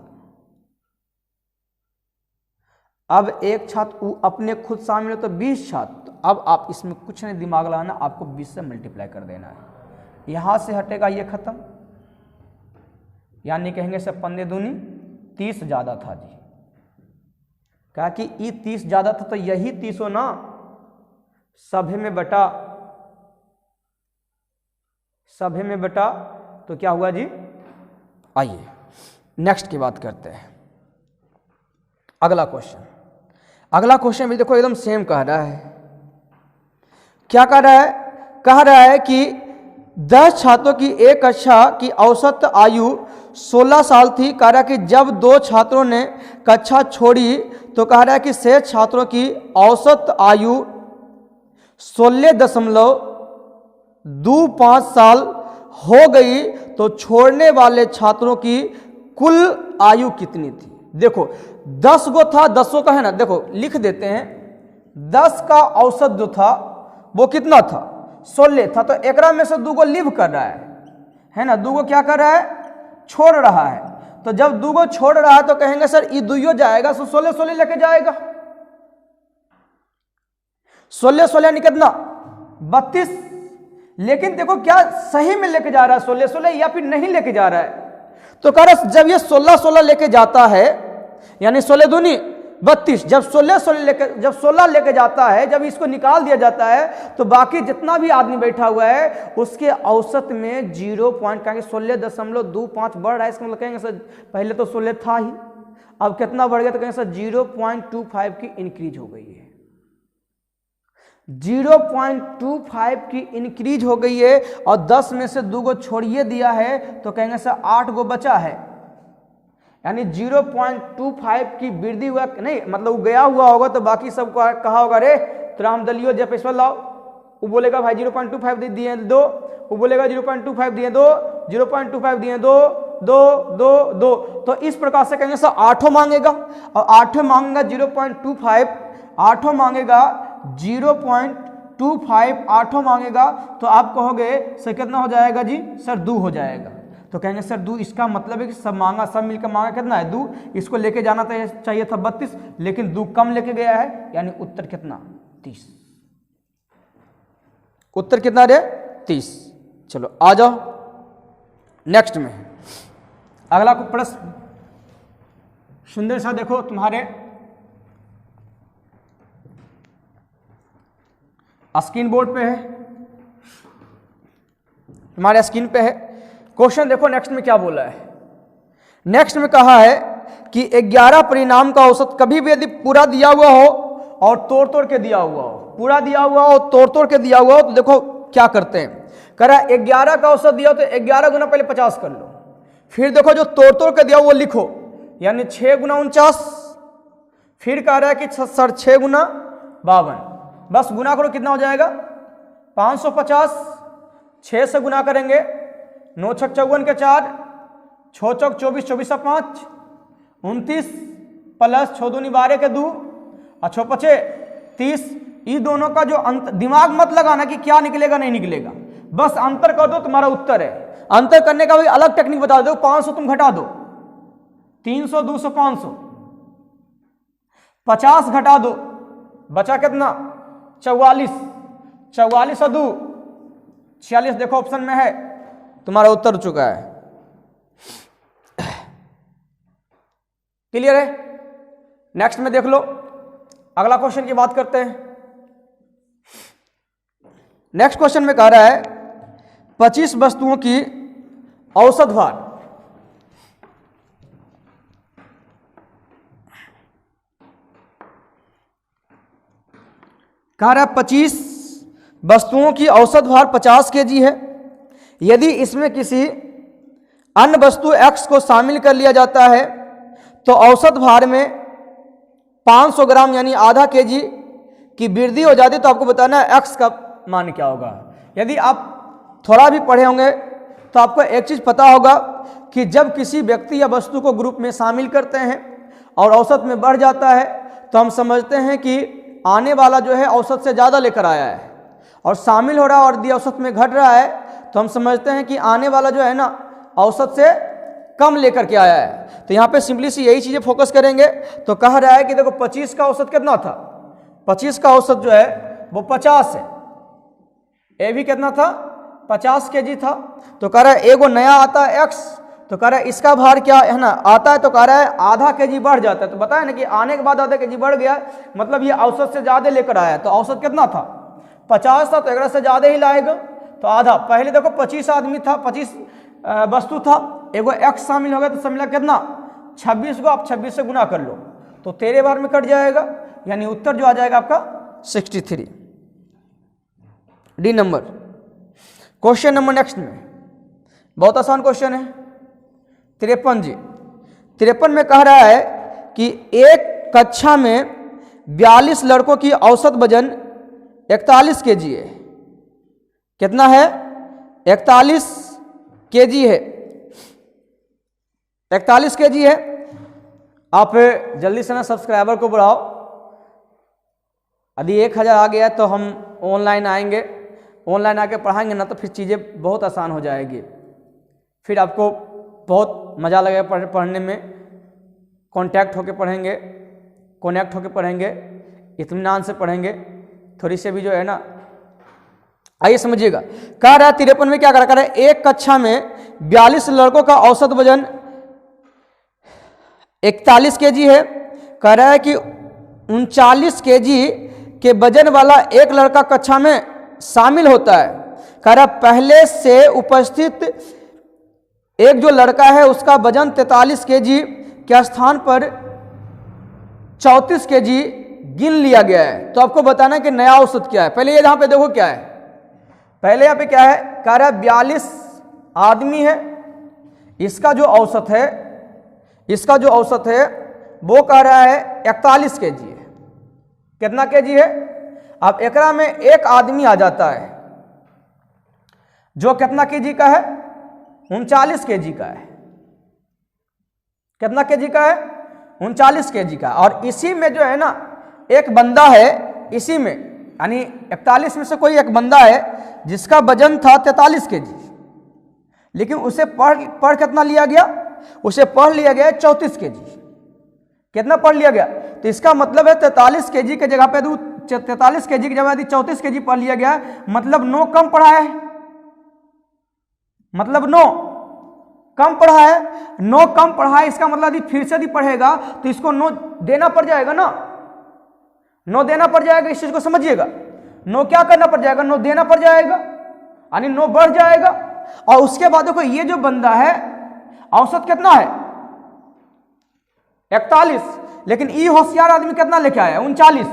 अब एक छात्र अपने खुद शामिल हो तो 20 छात्र। अब आप इसमें कुछ नहीं दिमाग लगाना, आपको 20 से मल्टीप्लाई कर देना है, यहां से हटेगा ये खत्म, यानी कहेंगे सर 15 दूनी 30 ज्यादा था जी। कहा कि ये 30 ज्यादा था तो यही 30 हो ना, सभे में बटा तो क्या हुआ जी। आइए नेक्स्ट की बात करते हैं। अगला क्वेश्चन भी देखो एकदम सेम कह रहा है। क्या कह रहा है? कह रहा है कि 10 छात्रों की एक कक्षा की औसत आयु 16 साल थी। कह रहा है कि जब 2 छात्रों ने कक्षा छोड़ी तो कह रहा है कि शेष छात्रों की औसत आयु 16.25 साल हो गई, तो छोड़ने वाले छात्रों की कुल आयु कितनी थी? देखो 10 गो था, 10 का है ना, देखो लिख देते हैं। 10 का औसत जो था वो कितना था? 16 था। तो एकरा में से 2 गो लीव कर रहा है ना, 2 गो क्या कर रहा है? छोड़ रहा है। तो जब 2 गो छोड़ रहा है तो कहेंगे सर ये 2 जाएगा, तो 16 लेके जाएगा। 16 यानी कितना? 32। लेकिन देखो क्या सही में लेके जा रहा है 16 या फिर नहीं लेके जा रहा है? तो कह रहा जब ये 16 लेके जाता है, यानी 16 दूनी 32, जब 16 लेके जाता है, जब इसको निकाल दिया जाता है तो बाकी जितना भी आदमी बैठा हुआ है उसके औसत में 0 पॉइंट कहेंगे 16.25 बढ़ रहा है। इसका मतलब कहेंगे सर पहले तो 16 था ही, अब कितना बढ़ गया? तो कहेंगे सर 0.25 की इंक्रीज हो गई है। 0.25 की इंक्रीज हो गई है और 10 में से 2 को छोड़िए दिया है तो कहेंगे सर 8 गो बचा है, यानी 0.25 की वृद्धि हुआ नहीं, मतलब गया हुआ होगा तो बाकी सबको कहा होगा रे तो हम दलियो जब इसमें लाओ, वो बोलेगा भाई 0.25 दिए दो, वो बोलेगा 0.25 दिए दो, 0.25 दिए दो, दो दो दो, तो इस प्रकार से कहेंगे सर 8 मांगेगा और 8 मांगेगा 0.25, 8 मांगेगा 0.25, 8 मांगेगा तो आप कहोगे सर कितना हो जाएगा जी, सर 2 हो जाएगा। तो कहेंगे सर 2, इसका मतलब है कि सब मांगा, सब मिलकर मांगा कितना है 2, इसको लेके जाना चाहिए था 32, लेकिन 2 कम लेके गया है, यानी उत्तर कितना 30, उत्तर कितना रे 30। चलो आ जाओ नेक्स्ट में, अगला को प्रश्न सुंदर सा देखो तुम्हारे स्क्रीन बोर्ड पे है, तुम्हारे स्क्रीन पे है क्वेश्चन। देखो नेक्स्ट में क्या बोला है, नेक्स्ट में कहा है कि 11 परिणाम का औसत कभी भी यदि पूरा दिया हुआ हो और तोड़ तोड़ के दिया हुआ हो, पूरा दिया हुआ हो तोड़ तोड़ के दिया हुआ हो, तो देखो क्या करते हैं, कह रहा है 11 का औसत दिया हो तो 11 गुना पहले 50 कर लो, फिर देखो जो तोड़ तोड़ के दिया वो लिखो, यानी 6 गुना 49, फिर कह रहा है कि सर 6 गुना 52, बस गुना करो कितना हो जाएगा 550, 6 से गुना करेंगे 9 छक 54 के 4, 6 चौक 24, 24 से 5 29 प्लस 6 दूनी 12 के 2 और 6 पचे 30। ये दोनों का जो अंतर, दिमाग मत लगाना कि क्या निकलेगा नहीं निकलेगा, बस अंतर कर दो तुम्हारा उत्तर है। अंतर करने का भी अलग टेक्निक बता दो, 500 तुम घटा दो, 300 200 500, 50 घटा दो, बचा कितना 44, 44 और 2 46, देखो ऑप्शन में है तुम्हारा उत्तर चुका है। क्लियर है, नेक्स्ट में देख लो, अगला क्वेश्चन की बात करते हैं। नेक्स्ट क्वेश्चन में कह रहा है 25 वस्तुओं की औसत भार, कह रहा है 25 वस्तुओं की औसत भार 50 केजी है, यदि इसमें किसी अन्य वस्तु X को शामिल कर लिया जाता है तो औसत भार में 500 ग्राम यानी आधा केजी की वृद्धि हो जाती है, तो आपको बताना है X का मान क्या होगा। यदि आप थोड़ा भी पढ़े होंगे तो आपको एक चीज़ पता होगा कि जब किसी व्यक्ति या वस्तु को ग्रुप में शामिल करते हैं और औसत में बढ़ जाता है तो हम समझते हैं कि आने वाला जो है औसत से ज़्यादा लेकर आया है, और शामिल हो रहा है और यदि औसत में घट रहा है तो हम समझते हैं कि आने वाला जो है ना औसत से कम लेकर के आया है। तो यहाँ पे सिंपली सी यही चीज़ें फोकस करेंगे। तो कह रहा है कि देखो 25 का औसत कितना था, 25 का औसत जो है वो 50 है, ए भी कितना था 50 केजी था। तो कह रहा है एगो नया आता है X, तो कह रहा है इसका भार क्या है ना आता है, तो कह रहा है आधा केजी बढ़ जाता है। तो बताया ना कि आने के बाद आधा केजी बढ़ गया, मतलब ये औसत से ज़्यादा लेकर आया। तो औसत कितना था 50 था, तो एक से ज़्यादा ही लाएगा, तो आधा। पहले देखो 25 आदमी था, 25 वस्तु था, एगो X शामिल हो गया तो समझ कितना 26 को आप 26 से गुना कर लो तो 13 बार में कट जाएगा, यानी उत्तर जो आ जाएगा आपका 63, D number. Question number next में बहुत आसान क्वेश्चन है 53 जी। 53 में कह रहा है कि एक कक्षा में 42 लड़कों की औसत वजन 41 केजी है। कितना है 41 केजी है, 41 केजी है। आप जल्दी से ना सब्सक्राइबर को बढ़ाओ, यदि 1000 आ गया तो हम ऑनलाइन आएंगे, ऑनलाइन आके पढ़ाएंगे ना तो फिर चीज़ें बहुत आसान हो जाएगी, फिर आपको बहुत मज़ा लगेगा पढ़ने में। कॉन्टैक्ट होके पढ़ेंगे, कनेक्ट होके पढ़ेंगे, इत्मीनान से पढ़ेंगे, थोड़ी से भी जो है ना। आइए समझिएगा, कह रहा है 53 में क्या करा है, एक कक्षा में 42 लड़कों का औसत वजन 41 केजी है। कह रहा है कि 39 केजी के वजन वाला एक लड़का कक्षा में शामिल होता है। कह रहा पहले से उपस्थित एक जो लड़का है उसका वजन 43 केजी के स्थान पर 34 केजी गिन लिया गया है, तो आपको बताना है कि नया औसत क्या है। पहले ये यहां पे देखो क्या है, पहले यहां पे क्या है, कह रहा है 42 आदमी है, इसका जो औसत है, इसका जो औसत है वो कह रहा है 41 केजी है। कितना केजी है? अब एकरा में एक आदमी आ जाता है जो कितना केजी का है, 39 केजी का है। कितना केजी का है? 39 केजी का। और इसी में जो है ना एक बंदा है, इसी में यानी 41 में से कोई एक बंदा है जिसका वजन था 43 केजी, लेकिन उसे पढ़ कितना लिया गया? उसे पढ़ लिया गया 34 केजी। कितना पढ़ लिया गया? तो इसका मतलब है 43 केजी के जगह पे 43 केजी की जगह यदि 34 केजी पढ़ लिया गया, मतलब 9 कम पढ़ा है, मतलब 9 कम पढ़ा है। 9 कम पढ़ा है, इसका मतलब यदि फिर से यदि पढ़ेगा तो इसको 9 देना पड़ जाएगा ना, 9 देना पड़ जाएगा। इस चीज को समझिएगा, 9 क्या करना पड़ जाएगा? 9 देना पड़ जाएगा, यानी 9 बढ़ जाएगा। और उसके बाद देखो ये जो बंदा है औसत कितना है? 41, लेकिन ई होशियार आदमी कितना लेके आया? 39।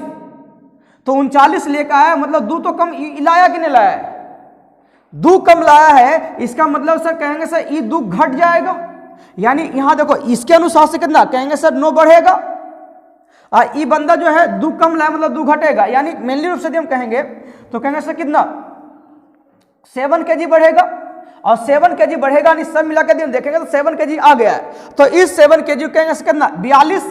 तो 39 लेके आया, मतलब 2 तो कम लाया कि नहीं लाया है? 2 कम लाया है, इसका मतलब सर कहेंगे सर ई 2 घट जाएगा, यानी यहां देखो इसके अनुसार से कितना कहेंगे सर 9 बढ़ेगा, और ई बंदा जो है 2 कम लाया मतलब 2 घटेगा, यानी मेनली रूप से हम कहेंगे तो कहेंगे सर कितना 7 केजी बढ़ेगा। और 7 केजी बढ़ेगा यानी सब मिला के देखेंगे तो 7 केजी आ गया है। तो इस 7 केजी कहेंगे सर कितना 42,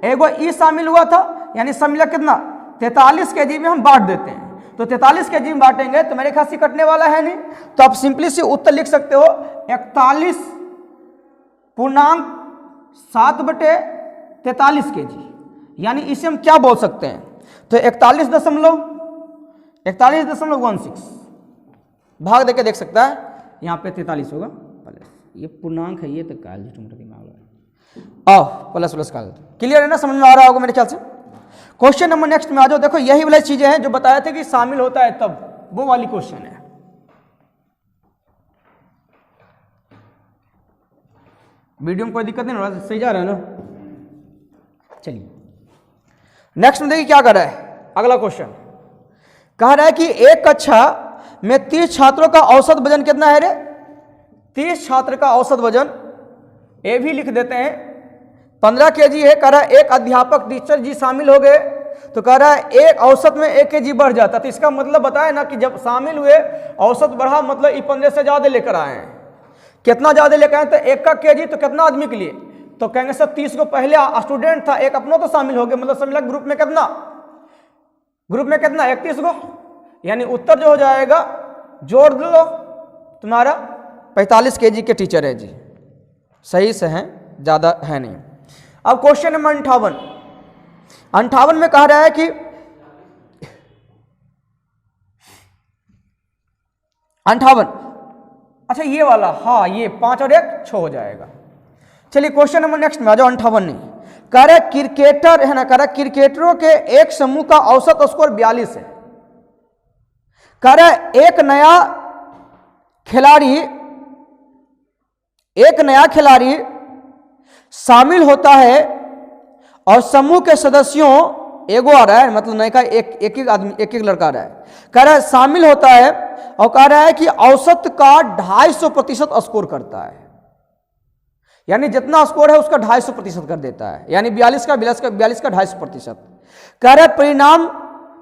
एगो ई शामिल हुआ था, यानी सब मिला कितना 43 केजी में हम बांट देते हैं। तो 43 केजी में बांटेंगे तो मेरे ख्याल से कटने वाला है नहीं, तो आप सिंपली से उत्तर लिख सकते हो 41.7/43 केजी, यानी इसे हम क्या बोल सकते हैं? तो 41.16 भाग देके देख सकता है, यहाँ पे 43 होगा प्लस, ये पूर्णांक है, ये तो काल प्लस प्लस काल। क्लियर है ना, समझ में आ रहा होगा मेरे ख्याल से। क्वेश्चन नंबर नेक्स्ट में आ जाओ। देखो यही वाली चीजें हैं जो बताए थे कि शामिल होता है तब, वो वाली क्वेश्चन है। वीडियो में कोई दिक्कत नहीं हो रहा, सही जा रहा है ना? चलिए नेक्स्ट में देखिए क्या कर रहा है। अगला क्वेश्चन कह रहा है कि एक कक्षा में 30 छात्रों का औसत वजन कितना है रे? 30 छात्र का औसत वजन ये भी लिख देते हैं 15 केजी है। कह रहा है एक अध्यापक टीचर जी शामिल हो गए, तो कह रहा है एक औसत में 1 केजी बढ़ जाता। तो इसका मतलब बताया ना कि जब शामिल हुए औसत बढ़ा, मतलब ये 15 से ज्यादा लेकर आए हैं। कितना ज्यादा लेकर आए? तो 1 का केजी तो कितना आदमी के लिए? तो कहेंगे सर 30 को पहले स्टूडेंट था, एक अपना तो शामिल हो गए, मतलब समझ ग्रुप में कितना? ग्रुप में कितना? 31 को, यानी उत्तर जो हो जाएगा जोड़ लो तुम्हारा 45 केजी के टीचर है जी, सही से हैं, ज्यादा है नहीं। अब क्वेश्चन नंबर 58 में कह रहा है कि 58, अच्छा ये वाला, हाँ ये 5 और 1 6 हो जाएगा। चलिए क्वेश्चन नंबर नेक्स्ट में आ जाओ। 58 नहीं, कह रहा है क्रिकेटर है ना, कह रहा है क्रिकेटरों के एक समूह का औसत स्कोर 42 है। कह रहा है एक नया खिलाड़ी शामिल होता है और समूह के सदस्यों एगो आ रहा है, मतलब नए का एक आदमी एक लड़का आ रहा है। कह रहा है शामिल होता है और कह रहा है कि औसत का 250% स्कोर करता है, यानी जितना स्कोर है उसका 250% कर देता है, यानी 42 का 250%। कह रहा है परिणाम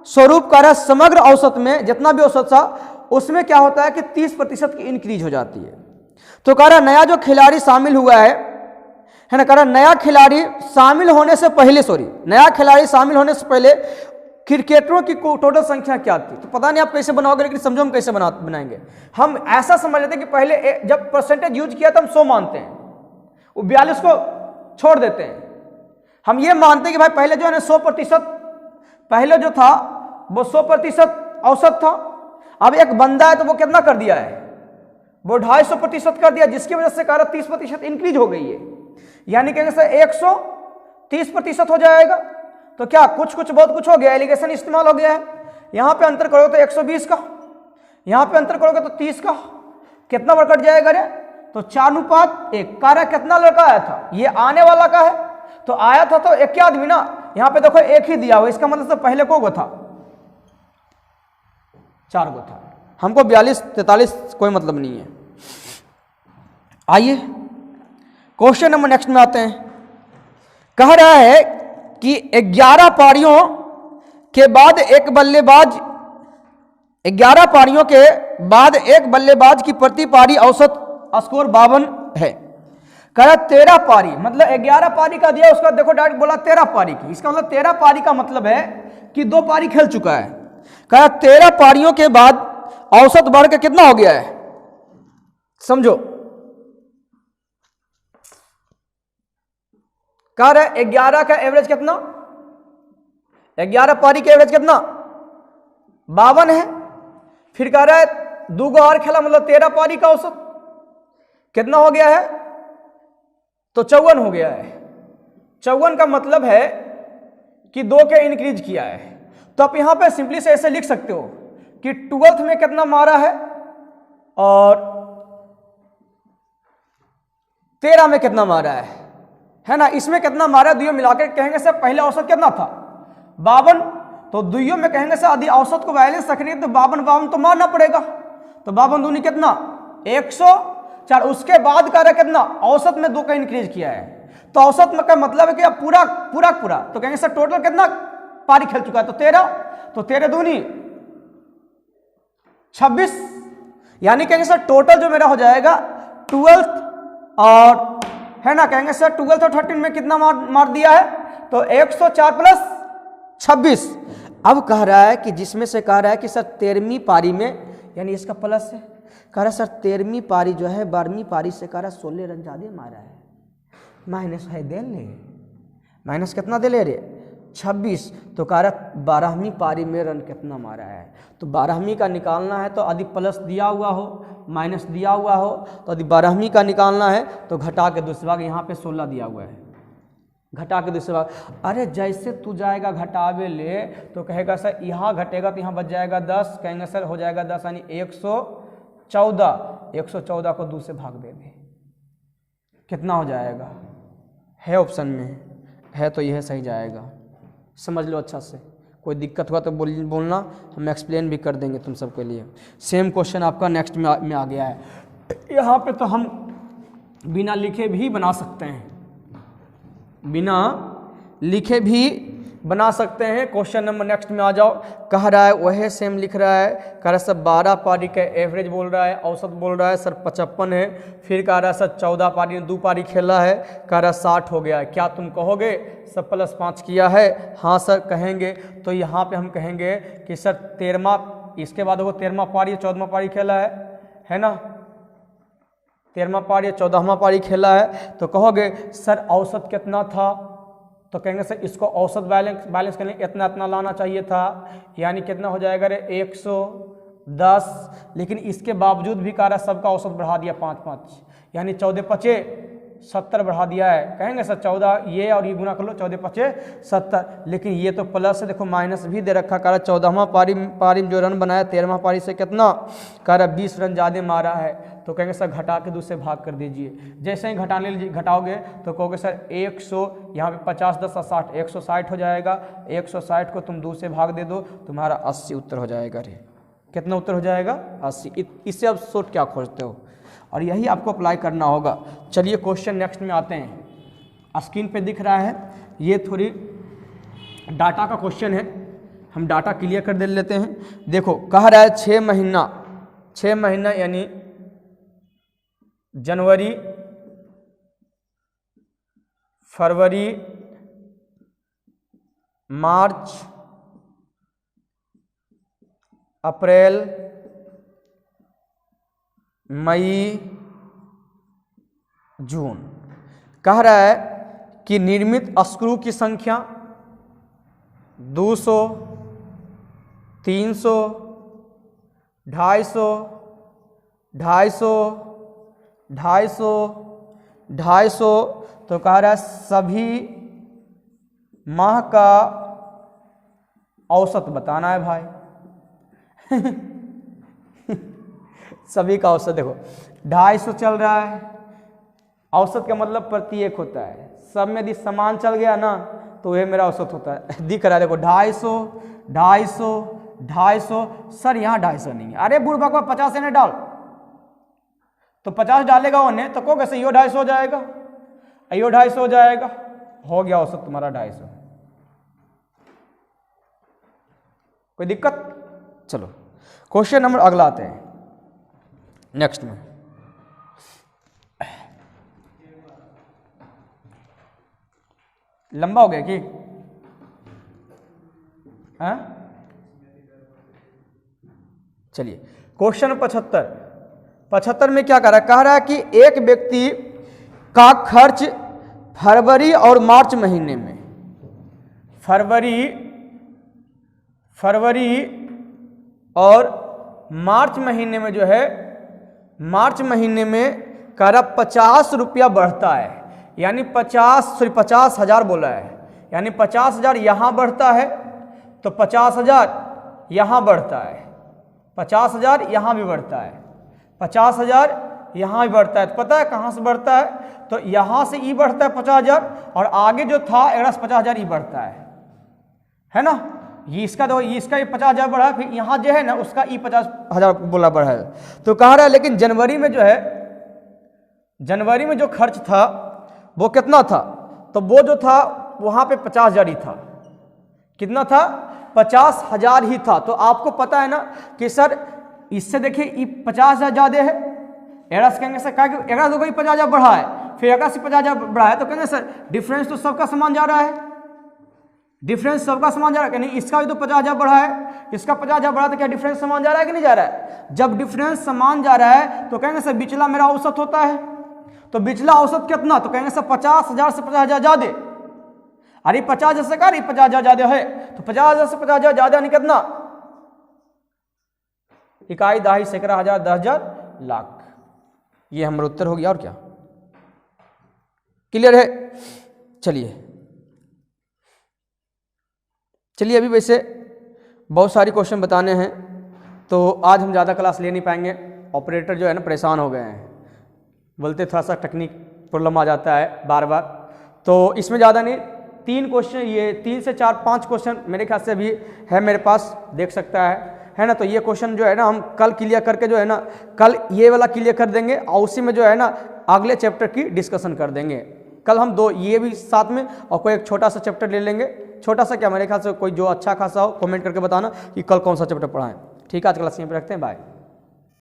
स्वरूप कह रहा है समग्र औसत में जितना भी औसत था उसमें क्या होता है कि 30% की इंक्रीज हो जाती है। तो कह रहा नया जो खिलाड़ी शामिल हुआ है ना, कह रहा नया खिलाड़ी शामिल होने से पहले क्रिकेटरों की टोटल संख्या क्या थी? तो पता नहीं आप कैसे बनाओगे, लेकिन समझो हम कैसे बनाएंगे। हम ऐसा समझ लेते हैं कि पहले जब परसेंटेज यूज किया था हम 100 मानते हैं, वो 42 को छोड़ देते हैं। हम ये मानते हैं कि भाई पहले जो है ना 100%, पहले जो था वो 100% औसत था। अब एक बंदा है तो वो कितना कर दिया है? वो 250% कर दिया, जिसकी वजह से कह रहा 30% इंक्रीज हो गई है, यानी कहेंगे सर 130% हो जाएगा। तो क्या कुछ बहुत कुछ हो गया, एलिगेशन इस्तेमाल हो गया है। यहां पे अंतर करोगे तो 120 का, यहां पे अंतर करोगे तो 30 का, कितना बार कट जाएगा रे? तो 4:1। कह रहा कितना लड़का आया था? ये आने वाला का है, तो आया था तो एक आदमी ना, यहां पे देखो एक ही दिया हुआ, इसका मतलब पहले को गो था, 4 गो था। हमको 42 43 कोई मतलब नहीं है। आइए क्वेश्चन नंबर नेक्स्ट में आते हैं। कह रहा है कि 11 पारियों के बाद एक बल्लेबाज 11 पारियों के बाद एक बल्लेबाज की प्रति पारी औसत स्कोर 52 है। कह रहा 13 पारी, मतलब 11 पारी का दिया, उसका देखो डायरेक्ट बोला 13 पारी की। इसका मतलब 13 पारी का मतलब है कि 2 पारी खेल चुका है। कह रहा 13 पारियों के बाद औसत बढ़ के कितना हो गया है, समझो। कह रहे 11 का एवरेज कितना, 11 पारी का एवरेज कितना 52 है। फिर कह रहा है 2 गो और खेला, मतलब 13 पारी का औसत कितना हो गया है, तो 54 हो गया है। 54 का मतलब है कि 2 के इंक्रीज किया है। तो आप यहां पे सिंपली से ऐसे लिख सकते हो कि 12th में कितना मारा है और 13 में कितना मारा है ना। इसमें कितना मारा है, दुइयों मिलाकर कहेंगे सर पहले औसत कितना था 52, तो दुइयों में कहेंगे सर यदि औसत को बैलेंस रखनी है तो 52 तो मारना पड़ेगा। तो 52 दूनी कितना 104। उसके बाद का कितना औसत में 2 का इंक्रीज किया है, तो औसत में का मतलब है कि अब पूरा पूरा पूरा, तो कहेंगे सर टोटल कितना पारी खेल चुका है, तो 13, तो 13 दूनी 26, यानी कहेंगे सर टोटल जो मेरा हो जाएगा 12th और है ना, कहेंगे सर 12th और 13 में कितना मार दिया है, तो 104 प्लस 26। अब कह रहा है कि जिसमें से कह रहा है कि सर 13वीं पारी में, यानी इसका प्लस है, कह रहा है सर 13वीं पारी जो है 12वीं पारी से कह रहा है 16 रन ज्यादा मारा है, माइनस है दे ले, माइनस कितना दे ले रे 26। तो कह रहा 12वीं पारी में रन कितना मारा है, तो 12वीं का निकालना है तो यदि प्लस दिया हुआ हो माइनस दिया हुआ हो, तो यदि 12वीं का निकालना है तो घटा के दूसरे भाग, यहाँ पे 16 दिया हुआ है, घटा के दूसरे भाग। अरे जैसे तू जाएगा घटावे ले तो कहेगा सर यहाँ घटेगा तो यहाँ बच जाएगा 10, कहेंगे सर हो जाएगा 10 यानी 114, 114 को 2 से भाग दे दे, कितना हो जाएगा, है ऑप्शन में है तो यह सही जाएगा। समझ लो अच्छा से, कोई दिक्कत हुआ तो बोलना, हम एक्सप्लेन भी कर देंगे तुम सबके लिए। सेम क्वेश्चन आपका नेक्स्ट में आ गया है। यहाँ पे तो हम बिना लिखे भी बना सकते हैं, बिना लिखे भी बना सकते हैं। क्वेश्चन नंबर नेक्स्ट में आ जाओ। कह रहा है वह सेम लिख रहा है, कह रहा है सर 12 पारी का एवरेज बोल रहा है, औसत बोल रहा है सर 55 है। फिर कह रहा है सर 14 पारी में 2 पारी खेला है, कह रहा है 60 हो गया है। क्या तुम कहोगे सर +5 किया है? हाँ सर कहेंगे। तो यहाँ पे हम कहेंगे कि सर 13वां, इसके बाद वो 13वां पारी 14वां पारी खेला है ना, 13वां पारी 14वां पारी खेला है। तो कहोगे सर औसत कितना था, तो कहेंगे सर इसको औसत बैलेंस करने इतना इतना लाना चाहिए था, यानी कितना हो जाएगा रे 110। लेकिन इसके बावजूद भी कह रहा सबका औसत बढ़ा दिया 5-5, यानी 14×5 = 70 बढ़ा दिया है। कहेंगे सर 14 ये और ये गुना कर लो, 14×5 = 70। लेकिन ये तो प्लस है, देखो माइनस भी दे रखा। कह रहा 14वां पारी में जो रन बनाया 13वां पारी से कितना, कह रहा 20 रन ज़्यादा मारा है। तो कहेंगे सर घटा के 2 से भाग कर दीजिए। जैसे ही घटाओगे तो कहोगे सर 100, यहाँ पे 50 10 60 160 हो जाएगा। 160 को तुम 2 से भाग दे दो, तुम्हारा 80 उत्तर हो जाएगा। रे कितना उत्तर हो जाएगा? 80। इससे अब शॉर्ट क्या खोजते हो, और यही आपको अप्लाई करना होगा। चलिए क्वेश्चन नेक्स्ट में आते हैं। स्क्रीन पे दिख रहा है, ये थोड़ी डाटा का क्वेश्चन है, हम डाटा क्लियर कर दे लेते हैं। देखो कह रहा है 6 महीना यानी जनवरी, फरवरी, मार्च, अप्रैल, मई, जून। कह रहा है कि निर्मित स्क्रू की संख्या 200, 300, 250, 250, तो कह रहा है सभी माह का औसत बताना है भाई। सभी का औसत देखो 250 चल रहा है, औसत का मतलब प्रति एक होता है। सब में यदि समान चल गया ना तो ये मेरा औसत होता है। दिख रहा है देखो 250, 250, 250। सर यहाँ 250 नहीं है। अरे बुढ़बा को 50 ने डाल, तो 50 डालेगा उन्हें तो को कैसे यो 250 हो जाएगा, यो 250 हो जाएगा। हो गया औसत तुम्हारा 250। कोई दिक्कत? चलो क्वेश्चन नंबर अगला आते हैं नेक्स्ट में। लंबा हो गया कि हाँ? चलिए क्वेश्चन 75 में क्या कह रहा है कि एक व्यक्ति का खर्च फरवरी और मार्च महीने में, फरवरी और मार्च महीने में जो है, मार्च महीने में करा 50 रुपया बढ़ता है, यानी 50,000 बोला है, यानी 50,000 यहाँ बढ़ता है तो 50,000 यहाँ बढ़ता है, 50,000 यहाँ भी बढ़ता है, 50,000 यहाँ भी बढ़ता है। तो पता है कहाँ से बढ़ता है? तो यहाँ से ई बढ़ता है 50,000 और आगे जो था एकरा से 50,000 ई बढ़ता है ना। ये इसका तो इसका 50,000 बढ़ा, फिर यहाँ जो है ना उसका ई 50,000 बोला बढ़ा है। तो कह रहा है लेकिन जनवरी में जो है, जनवरी में जो खर्च था वो कितना था? तो वो जो था वहाँ पे 50,000 ही था। कितना था? 50,000 ही था। तो आपको पता है ना कि सर इससे देखिए ये 50,000 ज़्यादा है, एरा से कहेंगे सर क्या कि एरा तो कोई 50,000 बढ़ा है, फिर एरा से 50,000 बढ़ा है, तो कहेंगे सर डिफरेंस तो सबका समान जा रहा है, डिफरेंस सबका समान जा रहा है। नहीं इसका भी तो 50,000 बढ़ा है, इसका 50,000 बढ़ा, तो क्या डिफरेंस समान जा रहा है कि नहीं जा रहा है? जब डिफरेंस समान जा रहा है तो कहेंगे सर बिचला मेरा औसत होता है। तो बिचला औसत कितना? तो कहेंगे सर 50,000 से 50,000 ज्यादा। अरे 50,000 से क्या 50,000 ज्यादा है, तो 50,000 से 50,000 ज्यादा नहीं कितना? इकाई, दहाई, सैकड़ा, हजार, 10,000, लाख। ये हमारा उत्तर हो गया। और क्या क्लियर है? चलिए अभी वैसे बहुत सारी क्वेश्चन बताने हैं तो आज हम ज़्यादा क्लास ले नहीं पाएंगे। ऑपरेटर जो है ना परेशान हो गए हैं, बोलते थोड़ा सा टेक्निक प्रॉब्लम आ जाता है बार बार। तो इसमें ज़्यादा नहीं, 3 क्वेश्चन, ये 3 से 4-5 क्वेश्चन मेरे ख्याल से अभी है मेरे पास, देख सकता है ना। तो ये क्वेश्चन जो है ना हम कल क्लियर करके जो है ना, कल ये वाला क्लियर कर देंगे और उसी में जो है ना अगले चैप्टर की डिस्कशन कर देंगे। कल हम 2 ये भी साथ में और कोई एक छोटा सा चैप्टर ले लेंगे। छोटा सा क्या, मेरे ख्याल से कोई जो अच्छा खासा हो कमेंट करके बताना कि कल कौन सा चैप्टर पढ़ाएं। ठीक है, आज क्लास यहीं पे रखते हैं, बाय।